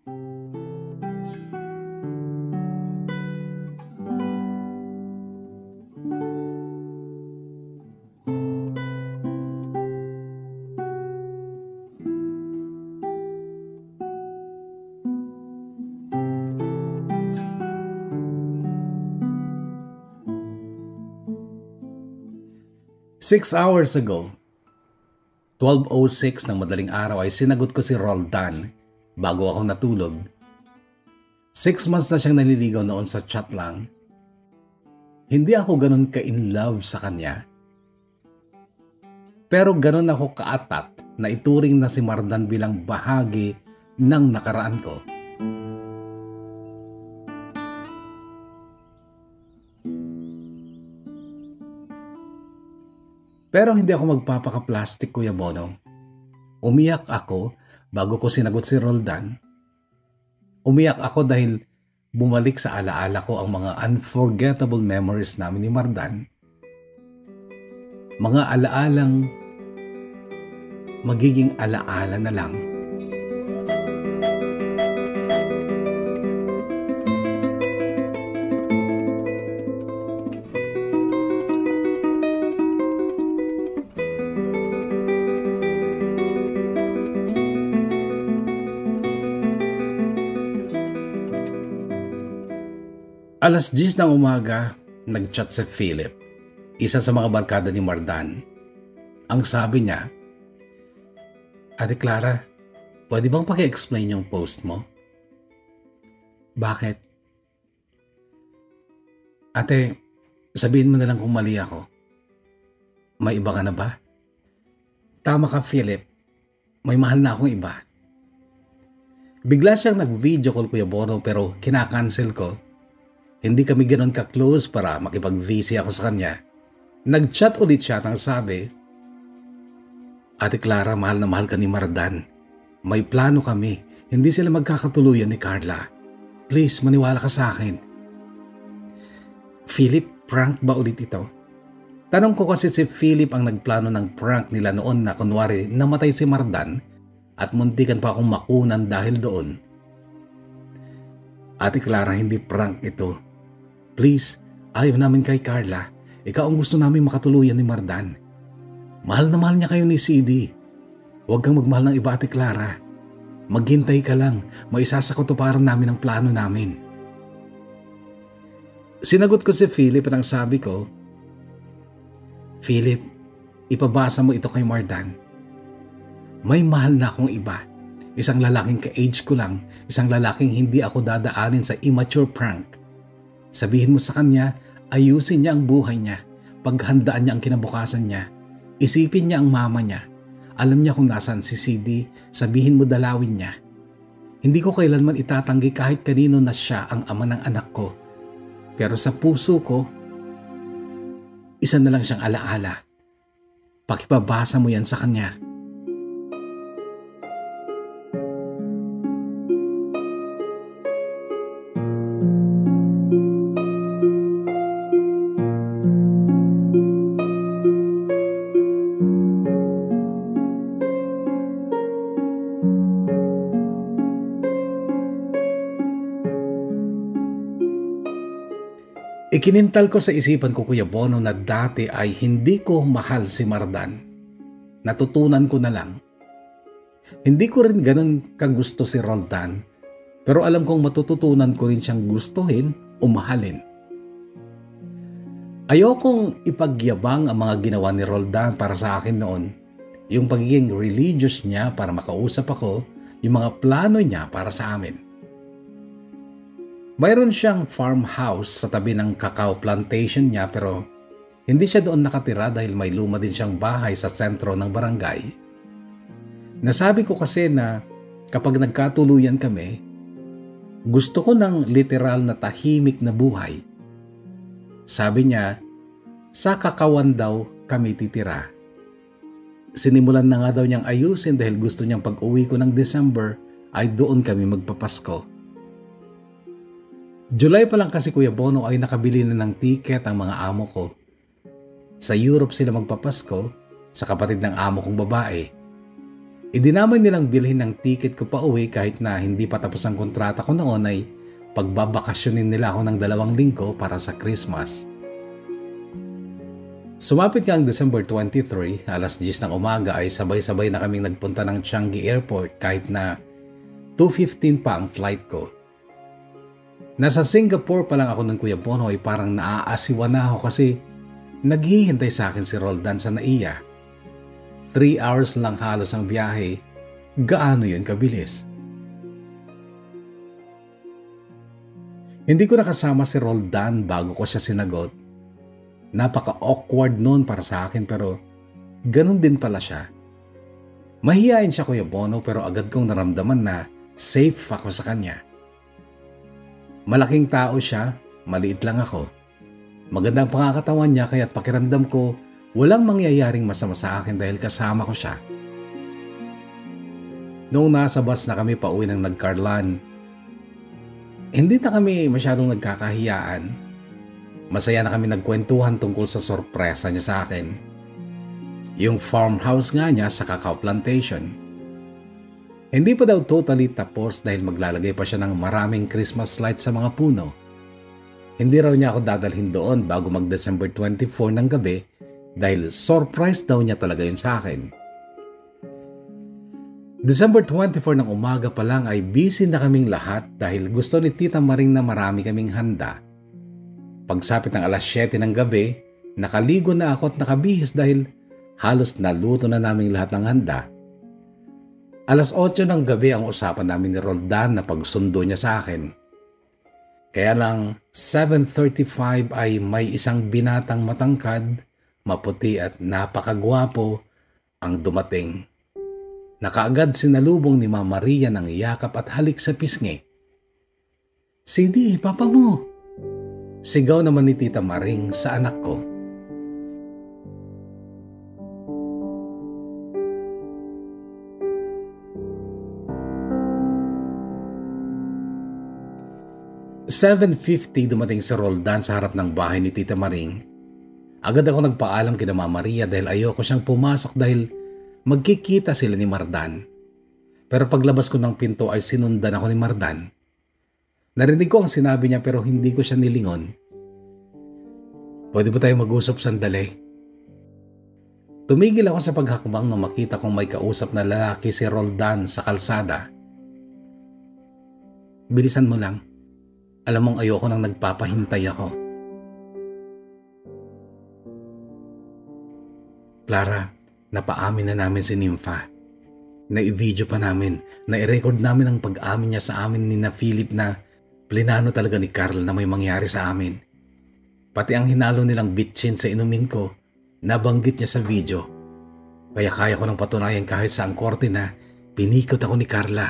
Six hours ago, 12:06 ng madaling araw ay sinagot ko si Roldan bago ako natulog. 6 months na siyang naliligaw noon sa chat lang. Hindi ako ganun ka-in love sa kanya. Pero ganun ako kaatat na ituring na si Mardan bilang bahagi ng nakaraan ko. Pero hindi ako magpapaka-plastic, Kuya Bono. Umiyak ako bago ko sinagot si Roldan. Umiyak ako dahil bumalik sa alaala ko ang mga unforgettable memories namin ni Mardan. Mga alaalang magiging alaala na lang. Alas 10 ng umaga, nag-chat si Philip, isa sa mga barkada ni Mardan. Ang sabi niya, Ate Clara, pwede bang paki-explain yung post mo? Bakit? Ate, sabihin mo na lang kung mali ako. May iba ka na ba? Tama ka, Philip. May mahal na akong iba. Bigla siyang nag-video call, Kuya Bono, pero kinakancel ko. Hindi kami ganoon ka-close para makipag-VC ako sa kanya. Nag-chat ulit siya nang sabi, Ate Clara, mahal na mahal ka ni Mardan. May plano kami. Hindi sila magkakatuluyan ni Carla. Please, maniwala ka sa akin. Philip, prank ba ulit ito? Tanong ko kasi si Philip ang nagplano ng prank nila noon na kunwari namatay si Mardan at muntikan pa akong makunan dahil doon. Ate Clara, hindi prank ito. Please, ayaw namin kay Carla. Ikaw ang gusto namin makatuluyan ni Mardan. Mahal na mahal niya kayo ni CD. Huwag kang magmahal ng iba, Ate Clara. Maghintay ka lang. Maisasakatuparan namin ang plano namin. Sinagot ko si Philip at ang sabi ko, Philip, ipabasa mo ito kay Mardan. May mahal na akong iba. Isang lalaking ka-age ko lang. Isang lalaking hindi ako dadaanin sa immature prank. Sabihin mo sa kanya, ayusin niya ang buhay niya. Paghandaan niya ang kinabukasan niya. Isipin niya ang mama niya. Alam niya kung nasaan si CD, sabihin mo dalawin niya. Hindi ko kailanman itatanggi kahit kanino na siya ang ama ng anak ko. Pero sa puso ko, isa na lang siyang alaala. Pakipabasa mo yan sa kanya. Ikinintal ko sa isipan ko, Kuya Bono, na dati ay hindi ko mahal si Mardan. Natutunan ko na lang. Hindi ko rin ganun kagusto si Roldan, pero alam kong matututunan ko rin siyang gustuhin o mahalin. Ayokong ipagyabang ang mga ginawa ni Roldan para sa akin noon. Yung pagiging religious niya para makausap ako, yung mga plano niya para sa amin. Mayroon siyang farmhouse sa tabi ng cacao plantation niya pero hindi siya doon nakatira dahil may luma din siyang bahay sa sentro ng barangay. Nasabi ko kasi na kapag nagkatuluyan kami, gusto ko ng literal na tahimik na buhay. Sabi niya, sa Kakawan daw kami titira. Sinimulan na nga daw niyang ayusin dahil gusto niyang pag-uwi ko ng December ay doon kami magpapasko. July pa lang kasi Kuya Bono ay nakabili na ng tiket ang mga amo ko. Sa Europe sila magpapasko sa kapatid ng amo kong babae. Idinamay nilang bilhin ng tiket ko pa uwi kahit na hindi pa tapos ang kontrata ko noon ay pagbabakasyonin nila ako ng 2 linggo para sa Christmas. Sumapit nga ang December 23, alas 10 ng umaga ay sabay-sabay na kaming nagpunta ng Changi Airport kahit na 2:15 pa ang flight ko. Nasa Singapore pa lang ako ng Kuya Bono ay parang naaasiwa na ako kasi naghihintay sa akin si Roldan sa NAIA. 3 hours lang halos ang biyahe. Gaano yun kabilis? Hindi ko nakasama si Roldan bago ko siya sinagot. Napaka-awkward noon para sa akin pero ganun din pala siya. Mahihain siya Kuya Bono pero agad kong naramdaman na safe ako sa kanya. Malaking tao siya, maliit lang ako. Magandang pangakatawan niya kaya't pakiramdam ko walang mangyayaring masama sa akin dahil kasama ko siya. Noong nasa bus na kami pauwi ng Nagcarlan, hindi na kami masyadong nagkakahiyaan. Masaya na kami nagkwentuhan tungkol sa sorpresa niya sa akin. Yung farmhouse nga niya sa cacao plantation. Hindi pa daw totally tapos dahil maglalagay pa siya ng maraming Christmas lights sa mga puno. Hindi raw niya ako dadalhin doon bago mag-December 24 ng gabi dahil surprise daw niya talaga yun sa akin. December 24 ng umaga pa lang ay busy na kaming lahat dahil gusto ni Tita Maring na marami kaming handa. Pagsapit ng alas 7 ng gabi, nakaligo na ako at nakabihis dahil halos naluto na naming lahat ng handa. Alas 8 ng gabi ang usapan namin ni Roldan na pagsundo niya sa akin. Kaya lang 7:35 ay may isang binatang matangkad, maputi at napakagwapo ang dumating. Nakaagad sinalubong ni Mama Maria ng yakap at halik sa pisngi. "Sidi, papa mo!" Sigaw naman ni Tita Maring sa anak ko. "7:50 dumating si Roldan sa harap ng bahay ni Tita Maring. Agad ako nagpaalam kina Mama Maria dahil ayoko siyang pumasok dahil magkikita sila ni Mardan. Pero paglabas ko ng pinto ay sinundan ako ni Mardan. Narinig ko ang sinabi niya pero hindi ko siya nilingon. "Pwede ba tayo mag-usap sandali?" Tumigil ako sa paghakbang nang makita kong may kausap na lalaki si Roldan sa kalsada. "Bilisan mo lang. Alam mong ayoko nang nagpapahintay ako." "Clara, napaamin na namin si Nympha. Nai-video pa namin, nai-record namin ang pag-amin niya sa amin ni na Philip na plinano talaga ni Carl na may mangyari sa amin. Pati ang hinalo nilang bitchin sa inumin ko, nabanggit niya sa video. Kaya kaya ko nang patunayan kahit sa ang korte na pinikot ako ni Carla."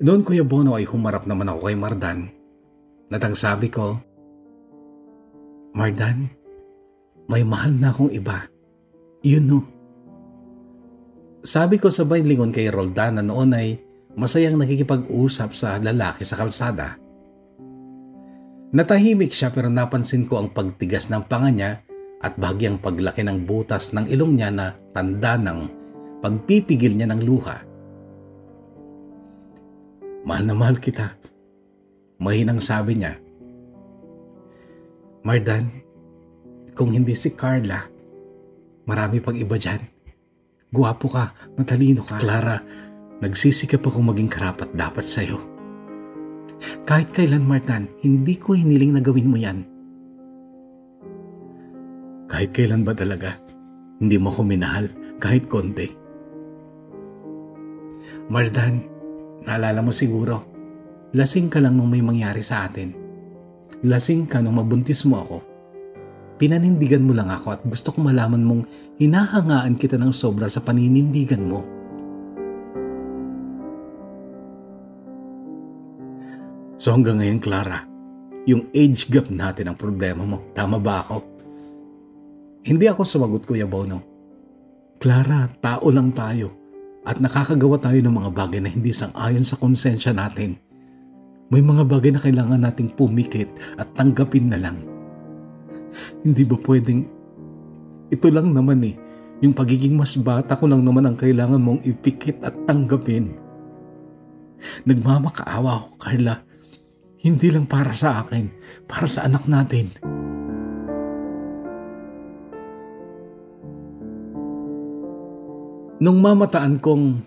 Noon Kuya Bono ay humarap naman ako kay Mardan. Natang sabi ko, "Mardan, may mahal na akong iba. You know." Sabi ko sabay lingon kay Roldan na noon ay masayang nakikipag-usap sa lalaki sa kalsada. Natahimik siya pero napansin ko ang pagtigas ng panga niya at bahagyang paglaki ng butas ng ilong niya na tanda ng pagpipigil niya ng luha. "Mahal na mahal kita," mahinang sabi niya. "Mardan, kung hindi si Carla, marami pang iba dyan. Guwapo ka, matalino ka. Clara, nagsisikap akong maging karapat dapat sa'yo. Kahit kailan, Mardan, hindi ko hiniling na gawin mo yan." "Kahit kailan ba talaga? Hindi mo ko minahal kahit konti." "Mardan, naalala mo siguro, lasing ka lang nung may mangyari sa atin. Lasing ka nung mabuntis mo ako. Pinanindigan mo lang ako at gusto kong malaman mong hinahangaan kita ng sobra sa paninindigan mo. So hanggang ngayon, Clara, yung age gap natin ang problema mo. Tama ba ako? Hindi ako sumagot, Kuya Bono. Clara, tao lang tayo at nakakagawa tayo ng mga bagay na hindi sang-ayon sa konsensya natin. May mga bagay na kailangan nating pumikit at tanggapin na lang. Hindi ba pwedeng, ito lang naman yung pagiging mas bata ko lang naman ang kailangan mong ipikit at tanggapin. Nagmamakaawa ako, Carla. Hindi lang para sa akin, para sa anak natin. Nung mamataan kong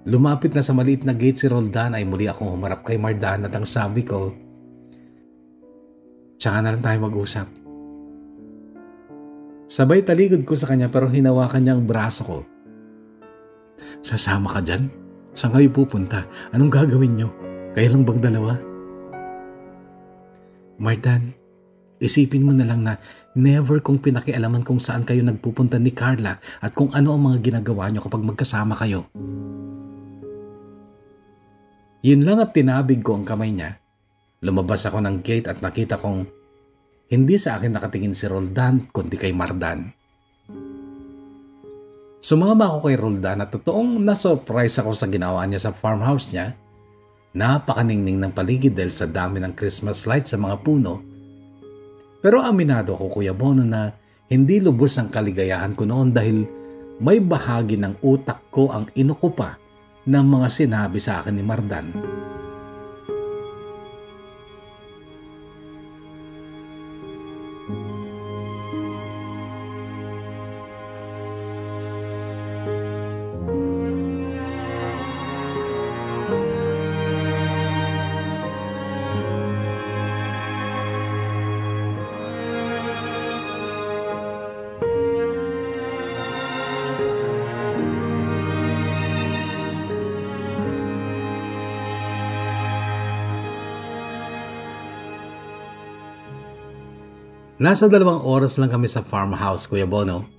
lumapit na sa maliit na gate si Roldan ay muli akong humarap kay Mardan at ang sabi ko, tsaka na lang tayo mag-usap. Sabay taligod ko sa kanya pero hinawakan niya ang braso ko. Sasama ka dyan? Saan kayo pupunta? Anong gagawin niyo? Kayo lang bang dalawa? Mardan, isipin mo na lang na never kong pinakialaman kung saan kayo nagpupunta ni Carla at kung ano ang mga ginagawa niyo kapag magkasama kayo. Yun lang at tinabig ko ang kamay niya. Lumabas ako ng gate at nakita kong hindi sa akin nakatingin si Roldan kundi kay Mardan. Sumama ako kay Roldan at totoong na-surprise ako sa ginawa niya sa farmhouse niya. Napakaningning ng paligid dahil sa dami ng Christmas lights sa mga puno. Pero aminado ako, Kuya Bono, na hindi lubos ang kaligayahan ko noon dahil may bahagi ng utak ko ang inukupa ng mga sinabi sa akin ni Mardan. Nasa 2 oras lang kami sa farmhouse, Kuya Bono.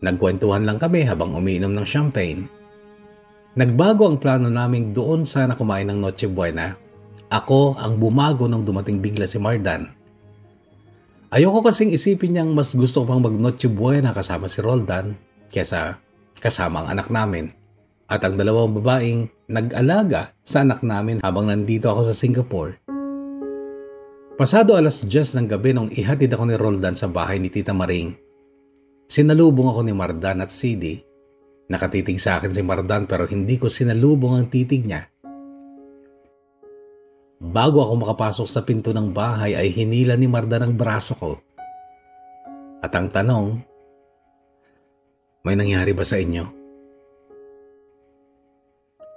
Nagkwentuhan lang kami habang umiinom ng champagne. Nagbago ang plano naming doon sana kumain ng Noche Buena. Ako ang bumago nang dumating bigla si Mardan. Ayoko kasing isipin niyang mas gusto ko pang mag Noche Buena kasama si Roldan kesa kasama ang anak namin. At ang 2 babaeng nag-alaga sa anak namin habang nandito ako sa Singapore. Pasado 10:00 ng gabi nung ihatid ako ni Roldan sa bahay ni Tita Maring. Sinalubong ako ni Mardan at Sidi. Nakatitig sa akin si Mardan pero hindi ko sinalubong ang titig niya. Bago ako makapasok sa pinto ng bahay ay hinila ni Mardan ang braso ko. At ang tanong, may nangyari ba sa inyo?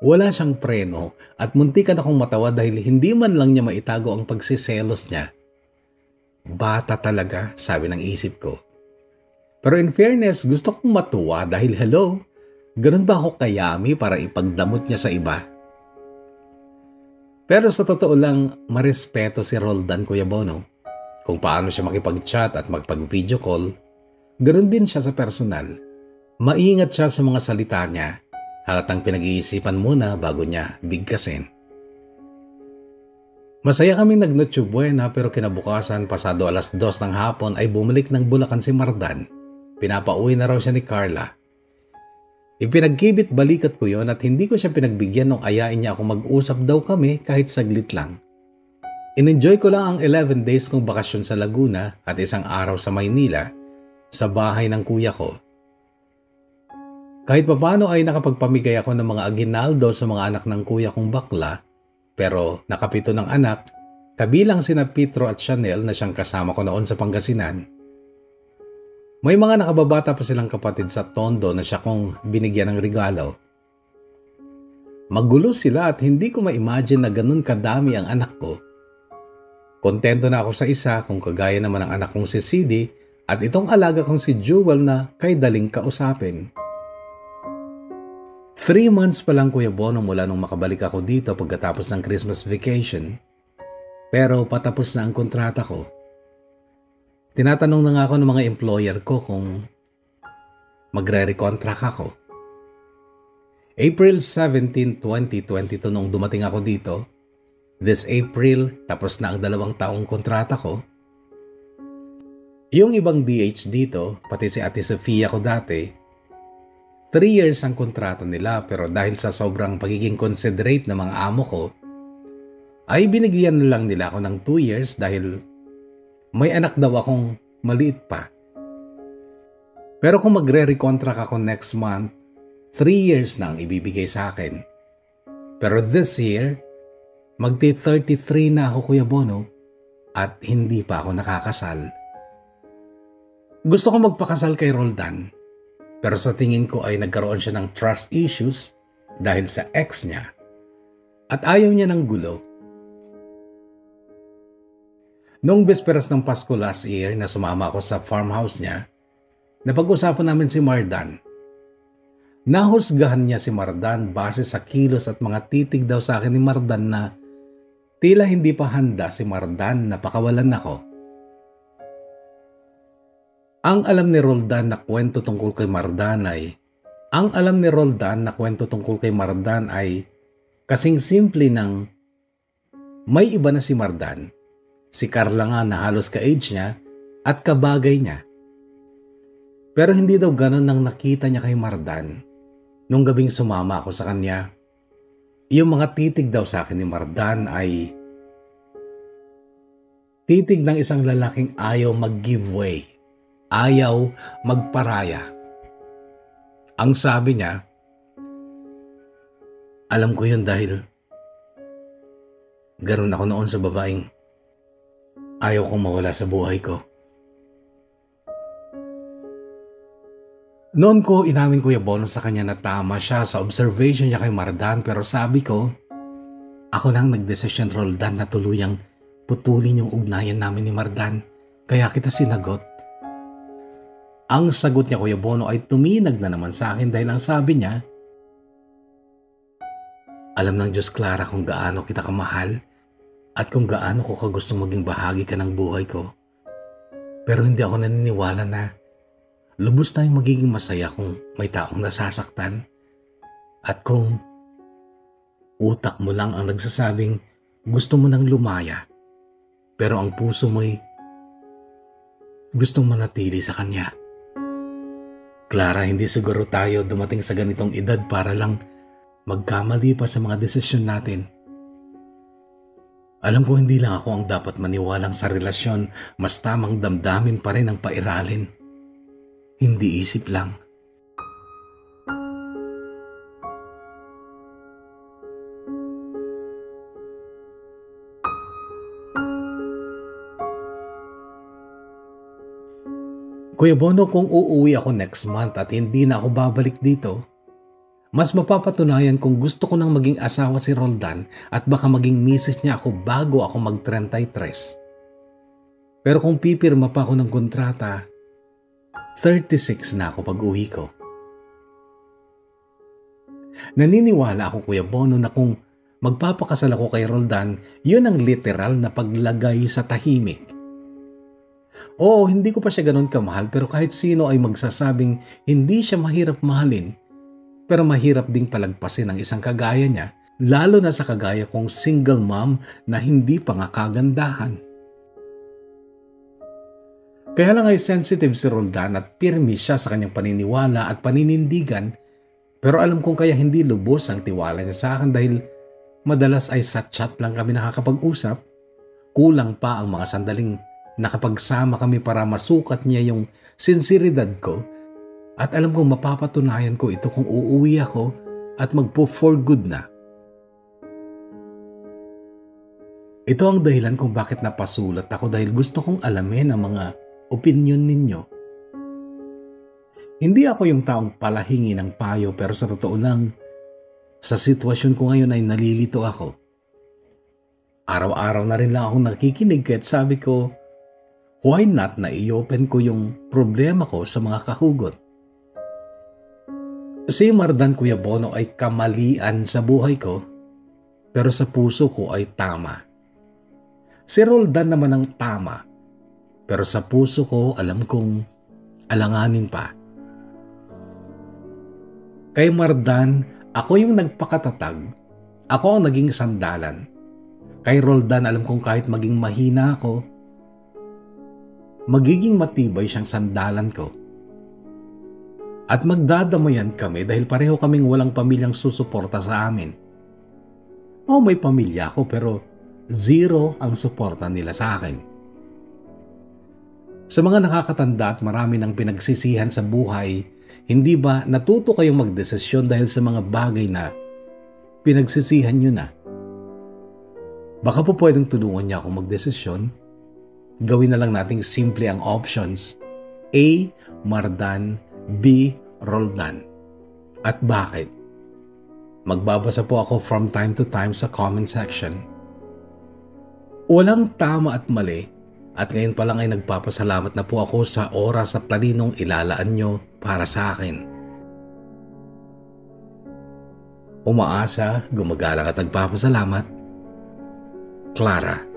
Wala siyang preno at muntikan akong matawa dahil hindi man lang niya maitago ang pagsiselos niya. Bata talaga, sabi ng isip ko. Pero in fairness, gusto kong matuwa dahil hello, ganun ba ako kayami para ipagdamot niya sa iba? Pero sa totoo lang, marespeto si Roldan, Kuya Bono. Kung paano siya makipag-chat at magpag-video call, ganun din siya sa personal. Maingat siya sa mga salita niya. Halatang pinag-iisipan muna bago niya bigkasin. Masaya kaming nag-Noche Buena pero kinabukasan pasado 2:00 ng hapon ay bumalik ng Bulacan si Mardan. Pinapauwi na raw siya ni Carla. Ipinagkibit balikat ko yon at hindi ko siya pinagbigyan nung ayain niya ako mag-usap daw kami kahit saglit lang. In-enjoy ko lang ang 11 days kong bakasyon sa Laguna at 1 araw sa Maynila sa bahay ng kuya ko. Kahit papano ay nakapagpamigay ako ng mga aginaldo sa mga anak ng kuya kong bakla, pero nakapito ng anak, kabilang sina Petro at Chanel na siyang kasama ko noon sa Pangasinan. May mga nakababata pa silang kapatid sa Tondo na siya kong binigyan ng regalo. Magulo sila at hindi ko ma-imagine na ganun kadami ang anak ko. Kontento na ako sa isa kung kagaya naman ang anak kong si Sidi at itong alaga kong si Jewel na kay daling kausapin. 3 months pa lang, Kuya Bono, mula nung makabalik ako dito pagkatapos ng Christmas vacation. Pero patapos na ang kontrata ko. Tinatanong na nga ako ng mga employer ko kung magre-recontract ako. April 17, 2022 nung dumating ako dito, This April, tapos na ang 2 taong kontrata ko. Yung ibang DH dito, pati si Ate Sofia ko dati, 3 years ang kontrata nila, pero dahil sa sobrang pagiging considerate ng mga amo ko, ay binigyan na lang nila ako ng 2 years dahil may anak daw akong maliit pa. Pero kung magre-recontract ako next month, 3 years na ang ibibigay sa akin. Pero this year, magti-33 na ako, Kuya Bono, at hindi pa ako nakakasal. Gusto ko magpakasal kay Roldan, pero sa tingin ko ay nagkaroon siya ng trust issues dahil sa ex niya at ayaw niya ng gulo. Noong bisperas ng Pasko last year na sumama ako sa farmhouse niya, napag-usapan namin si Mardan. Nahusgahan niya si Mardan base sa kilos at mga titig daw sa akin ni Mardan na tila hindi pa handa si Mardan na pakawalan ako. Ang alam ni Roldan na kwento tungkol kay Mardan ay kasing simple ng may iba na si Mardan, si Carla nga na halos ka-age niya at kabagay niya. Pero hindi daw ganon nang nakita niya kay Mardan. Nung gabing sumama ako sa kanya, yung mga titig daw sa akin ni Mardan ay titig ng isang lalaking ayaw mag-give way. Ayaw magparaya. Ang sabi niya, alam ko yun dahil ganoon ako noon sa babaeng ayaw kong mawala sa buhay ko. Noon ko inamin, Kuya Bono, sa kanya na tama siya sa observation niya kay Mardan, pero sabi ko, ako nang nagdesisyon, Roldan, na tuluyang putulin yung ugnayan namin ni Mardan, kaya kita sinagot. Ang sagot niya, Kuya Bono, ay tuminag na naman sa akin dahil ang sabi niya, alam ng Diyos, Clara, kung gaano kita kamahal at kung gaano ko ka gustong maging bahagi ka ng buhay ko. Pero hindi ako naniniwala na lubos tayong magiging masaya kung may taong nasasaktan at kung utak mo lang ang nagsasabing gusto mo nang lumaya pero ang puso mo'y gustong manatili sa kanya. Clara, hindi siguro tayo dumating sa ganitong edad para lang magkamali pa sa mga desisyon natin. Alam ko hindi lang ako ang dapat maniwalang sa relasyon, mas tamang damdamin pa rin ang pairalin. Hindi isip lang. Kuya Bono, kung uuwi ako next month at hindi na ako babalik dito, mas mapapatunayan kung gusto ko nang maging asawa si Roldan at baka maging misis niya ako bago ako mag-33. Pero kung pipirma pa ako ng kontrata, 36 na ako pag-uwi ko. Naniniwala ako, Kuya Bono, na kung magpapakasal ako kay Roldan, yun ang literal na paglagay sa tahimik. Oo, hindi ko pa siya ganun kamahal, pero kahit sino ay magsasabing hindi siya mahirap mahalin, pero mahirap ding palagpasin ang isang kagaya niya, lalo na sa kagaya kong single mom na hindi pa nga kagandahan. Kaya lang ay sensitive si Roldan at pirmi siya sa kanyang paniniwala at paninindigan, pero alam kong kaya hindi lubos ang tiwala niya sa akin dahil madalas ay sa chat lang kami nakakapag-usap, kulang pa ang mga sandaling nakapagsama kami para masukat niya yung sinseridad ko at alam kong mapapatunayan ko ito kung uuwi ako at magpo for good na. Ito ang dahilan kung bakit napasulat ako dahil gusto kong alamin ang mga opinyon ninyo. Hindi ako yung taong palahingi ng payo pero sa totoo lang, sa sitwasyon ko ngayon ay nalilito ako. Araw-araw na rin lang akong nakikinig kahit sabi ko, why not na i-open ko yung problema ko sa mga kahugot? Si Mardan, Kuya Bono, ay kamalian sa buhay ko, pero sa puso ko ay tama. Si Roldan naman ang tama, pero sa puso ko alam kong alanganin pa. Kay Mardan, ako yung nagpakatatag, ako ang naging sandalan. Kay Roldan, alam kong kahit maging mahina ako, magiging matibay siyang sandalan ko. At magdadamayan kami dahil pareho kaming walang pamilyang susuporta sa amin. May pamilya ako pero zero ang suporta nila sa akin. Sa mga nakakatanda at marami ng pinagsisihan sa buhay, hindi ba natuto kayong magdesisyon dahil sa mga bagay na pinagsisihan nyo na? Baka po pwedeng tulungan niya akong magdesisyon. Gawin na lang nating simple ang options. A. Mardan, B. Roldan. At bakit? Magbabasa po ako from time to time sa comment section. Walang tama at mali, at ngayon pa lang ay nagpapasalamat na po ako sa oras at talinong ilalaan nyo para sa akin. Umaasa, gumagalang at nagpapasalamat, Clara.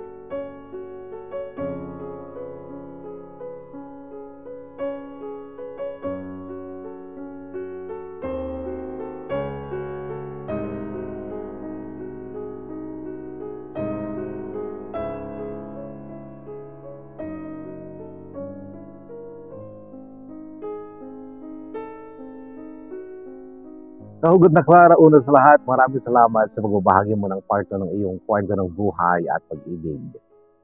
Kahugot na Clara, una sa lahat, maraming salamat sa pagbabahagi mo ng part ng iyong kwento ng buhay at pag-ibig.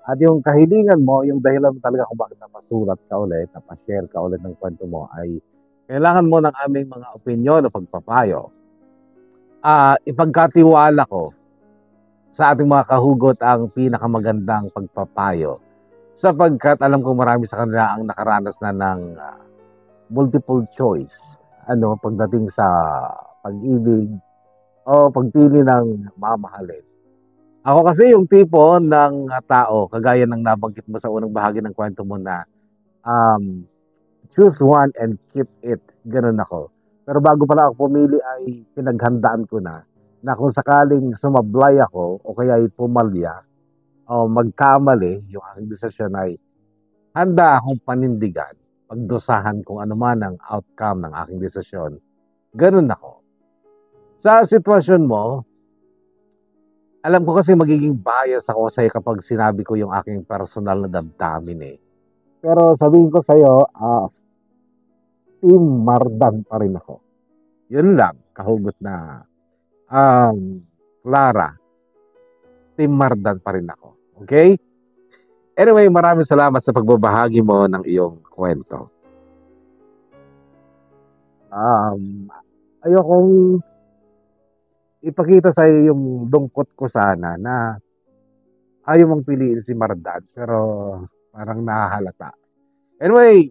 At yung kahilingan mo, yung dahilan talaga kung bakit napasulat ka ulit, napashare ka ulit ng kwento mo ay kailangan mo ng aming mga opinyon o pagpapayo. Ipagkatiwala ko sa ating mga kahugot ang pinakamagandang pagpapayo sapagkat alam ko marami sa kanila ang nakaranas na ng multiple choice pagdating sa pag-ibig o pagpili ng mamahalin. Ako kasi yung tipo ng tao, kagaya ng nabanggit mo sa unang bahagi ng kwento mo na choose one and keep it. Ganun ako. Pero bago pala ako pumili ay pinaghandaan ko na kung sakaling sumablay ako o kaya pumalya o magkamali yung aking desisyon ay handa akong panindigan, pagdusahan kung ano man ang outcome ng aking desisyon. Ganun ako. Sa sitwasyon mo, alam ko kasi magiging bias ako sa'yo kapag sinabi ko yung aking personal na damdamin eh. Pero sabihin ko sa'yo, Team Mardan pa rin ako. Yun lang, kahugot na Clara. Team Mardan pa rin ako. Okay? Anyway, maraming salamat sa pagbabahagi mo ng iyong kwento. Ayokong ipakita sa iyo yung lungkot ko sana na ayaw mong piliin si Mardan pero parang nahahalata. Anyway,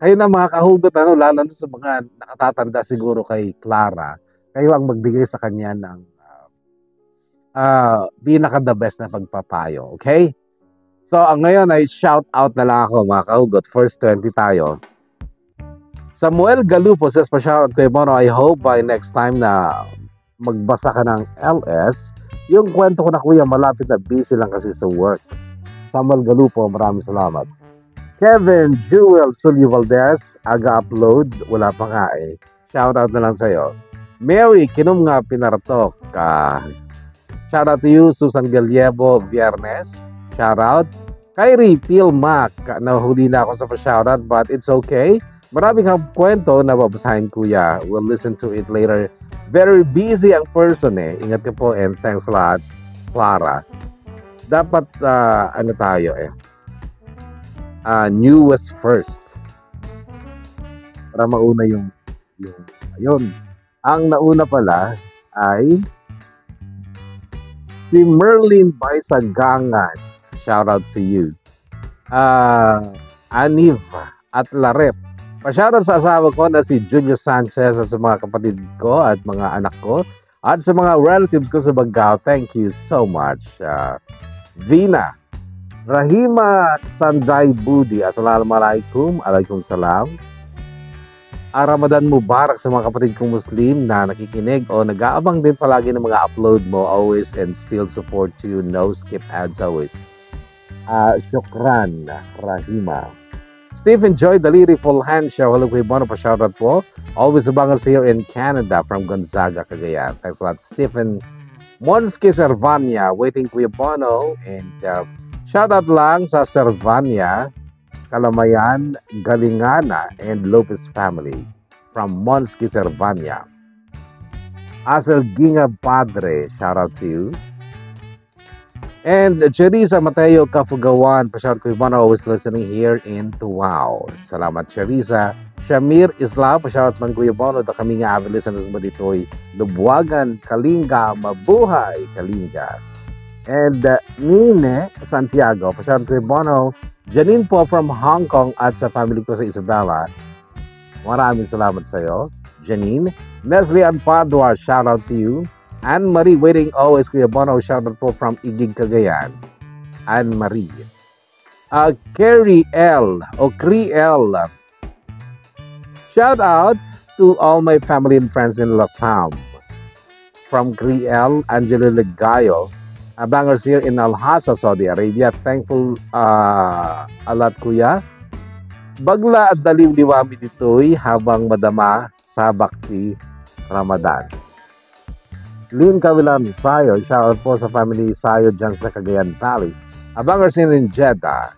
kayo na mga kahugot, lalo na sa mga nakatatanda siguro kay Clara, kayo ang magbigay sa kanya ng pinaka-the best na pagpapayo. Okay? So, ngayon ay shout out na lang ako mga kahugot. First 20 tayo. Samuel Galupo says, pa-shoutout kay Bono, I hope by next time na magbasa ka ng LS, yung kwento ko na kuya, malapit na busy lang kasi sa work. Samuel Galupo, maraming salamat. Kevin Jewel Sully Valdez, aga-upload, wala pa nga eh. Shoutout na lang sa'yo. Mary Kinom nga Pinaratok, shoutout to you. Susan Gallievo Viernes, shoutout. Kyrie Pilmac, nahuli na ako sa pa-shoutout but it's okay. Maraming kwento na babasahin kuya. We'll listen to it later. Very busy ang person eh. Ingat ka po and thanks a lot, Clara. Dapat, tayo eh. Newest first. Para mauna yung ayun. Ang nauna pala ay si Merlin Baisagangan. Shout out to you. Aniv at Larep. Pa-shoutout sa asawa ko na si Junior Sanchez at sa mga kapatid ko at mga anak ko at sa mga relatives ko sa Bagao. Thank you so much. Vina, Rahima Sanjay Budi, Assalamualaikum, alaikum salam. Ramadan Mubarak sa mga kapatid kong Muslim na nakikinig o nag-aabang din palagi ng mga upload mo always and still support you. No skip ads always. Shukran, Rahima. Stephen Joy Daliri Full Hand Show. Hello kay Bono, pa-shoutout po. Always abangers here in Canada from Gonzaga, Cagayan. Thanks a lot, Stephen Monski Servania, waiting Kuya Bono. And shoutout lang sa Servania, Kalamayan, Galingana, and Lopez family from Monski Servania. Asel Ginga Padre, shoutout to you. And Cherisa Mateo Kafugawan, pa-shout Kuya Bono, always listening here in Tuwao. Salamat Cherisa. Shamir Isla, pa-shout man Kuya Bono, da kami nga avid listeners mo dito'y Lubuagan, Kalinga, mabuhay Kalinga. And Nine Santiago, pa-shout Kuya Bono. Janine po from Hong Kong at sa family ko sa Isabela. Maraming salamat sa iyo, Janine. Nestle Padua, shout out to you. Anne-Marie, waiting always Kuya Bono, shout out po from Igig, Cagayan. Anne-Marie. Carrie L. o Cree L. Shout out to all my family and friends in Lasam. From Cree L. Angelo Legayo. Bangers here in Al-Hasa, Saudi Arabia. Thankful alat Kuya. Bagla at daliw-liwami dito'y habang madama sa Bakti Ramadan. Lynn Kawilan Sayo, shoutout po sa family Sayo dyan sa Cagayan Valley. Abangers in Jeddah.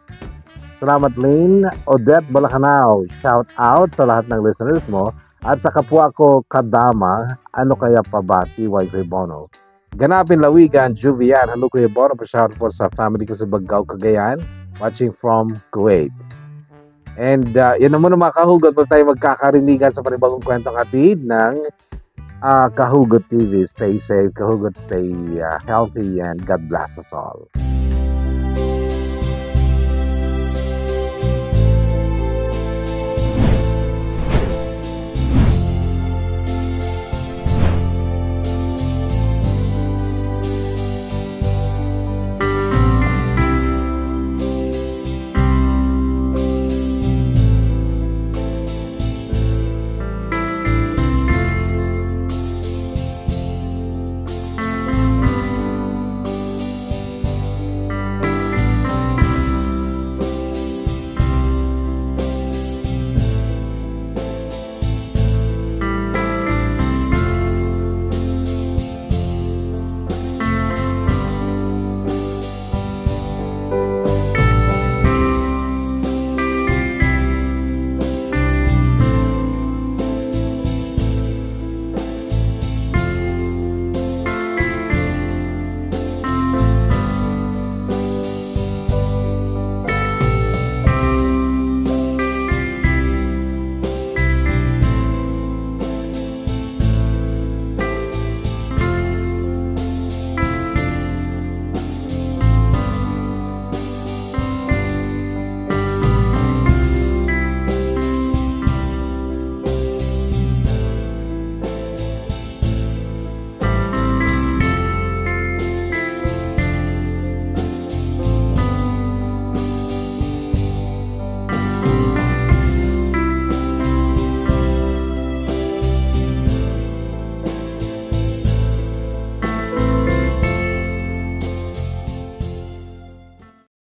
Salamat Lynn. Odette Balacanao, shout out sa lahat ng listeners mo. At sa kapwa ko Kadama, ano kaya pa ba, T.Y. Kuya Bono. Ganapin Lawigan, Juvian, hello Kuya Bono, pa-shout po sa family ko sa Bagao, Cagayan. Watching from Kuwait. And yan na muna mga kahugot, mo tayo magkakarinigan sa panibagong kwentong atid ng Kahugot TV. Stay safe, Kahugot, stay healthy, and God bless us all.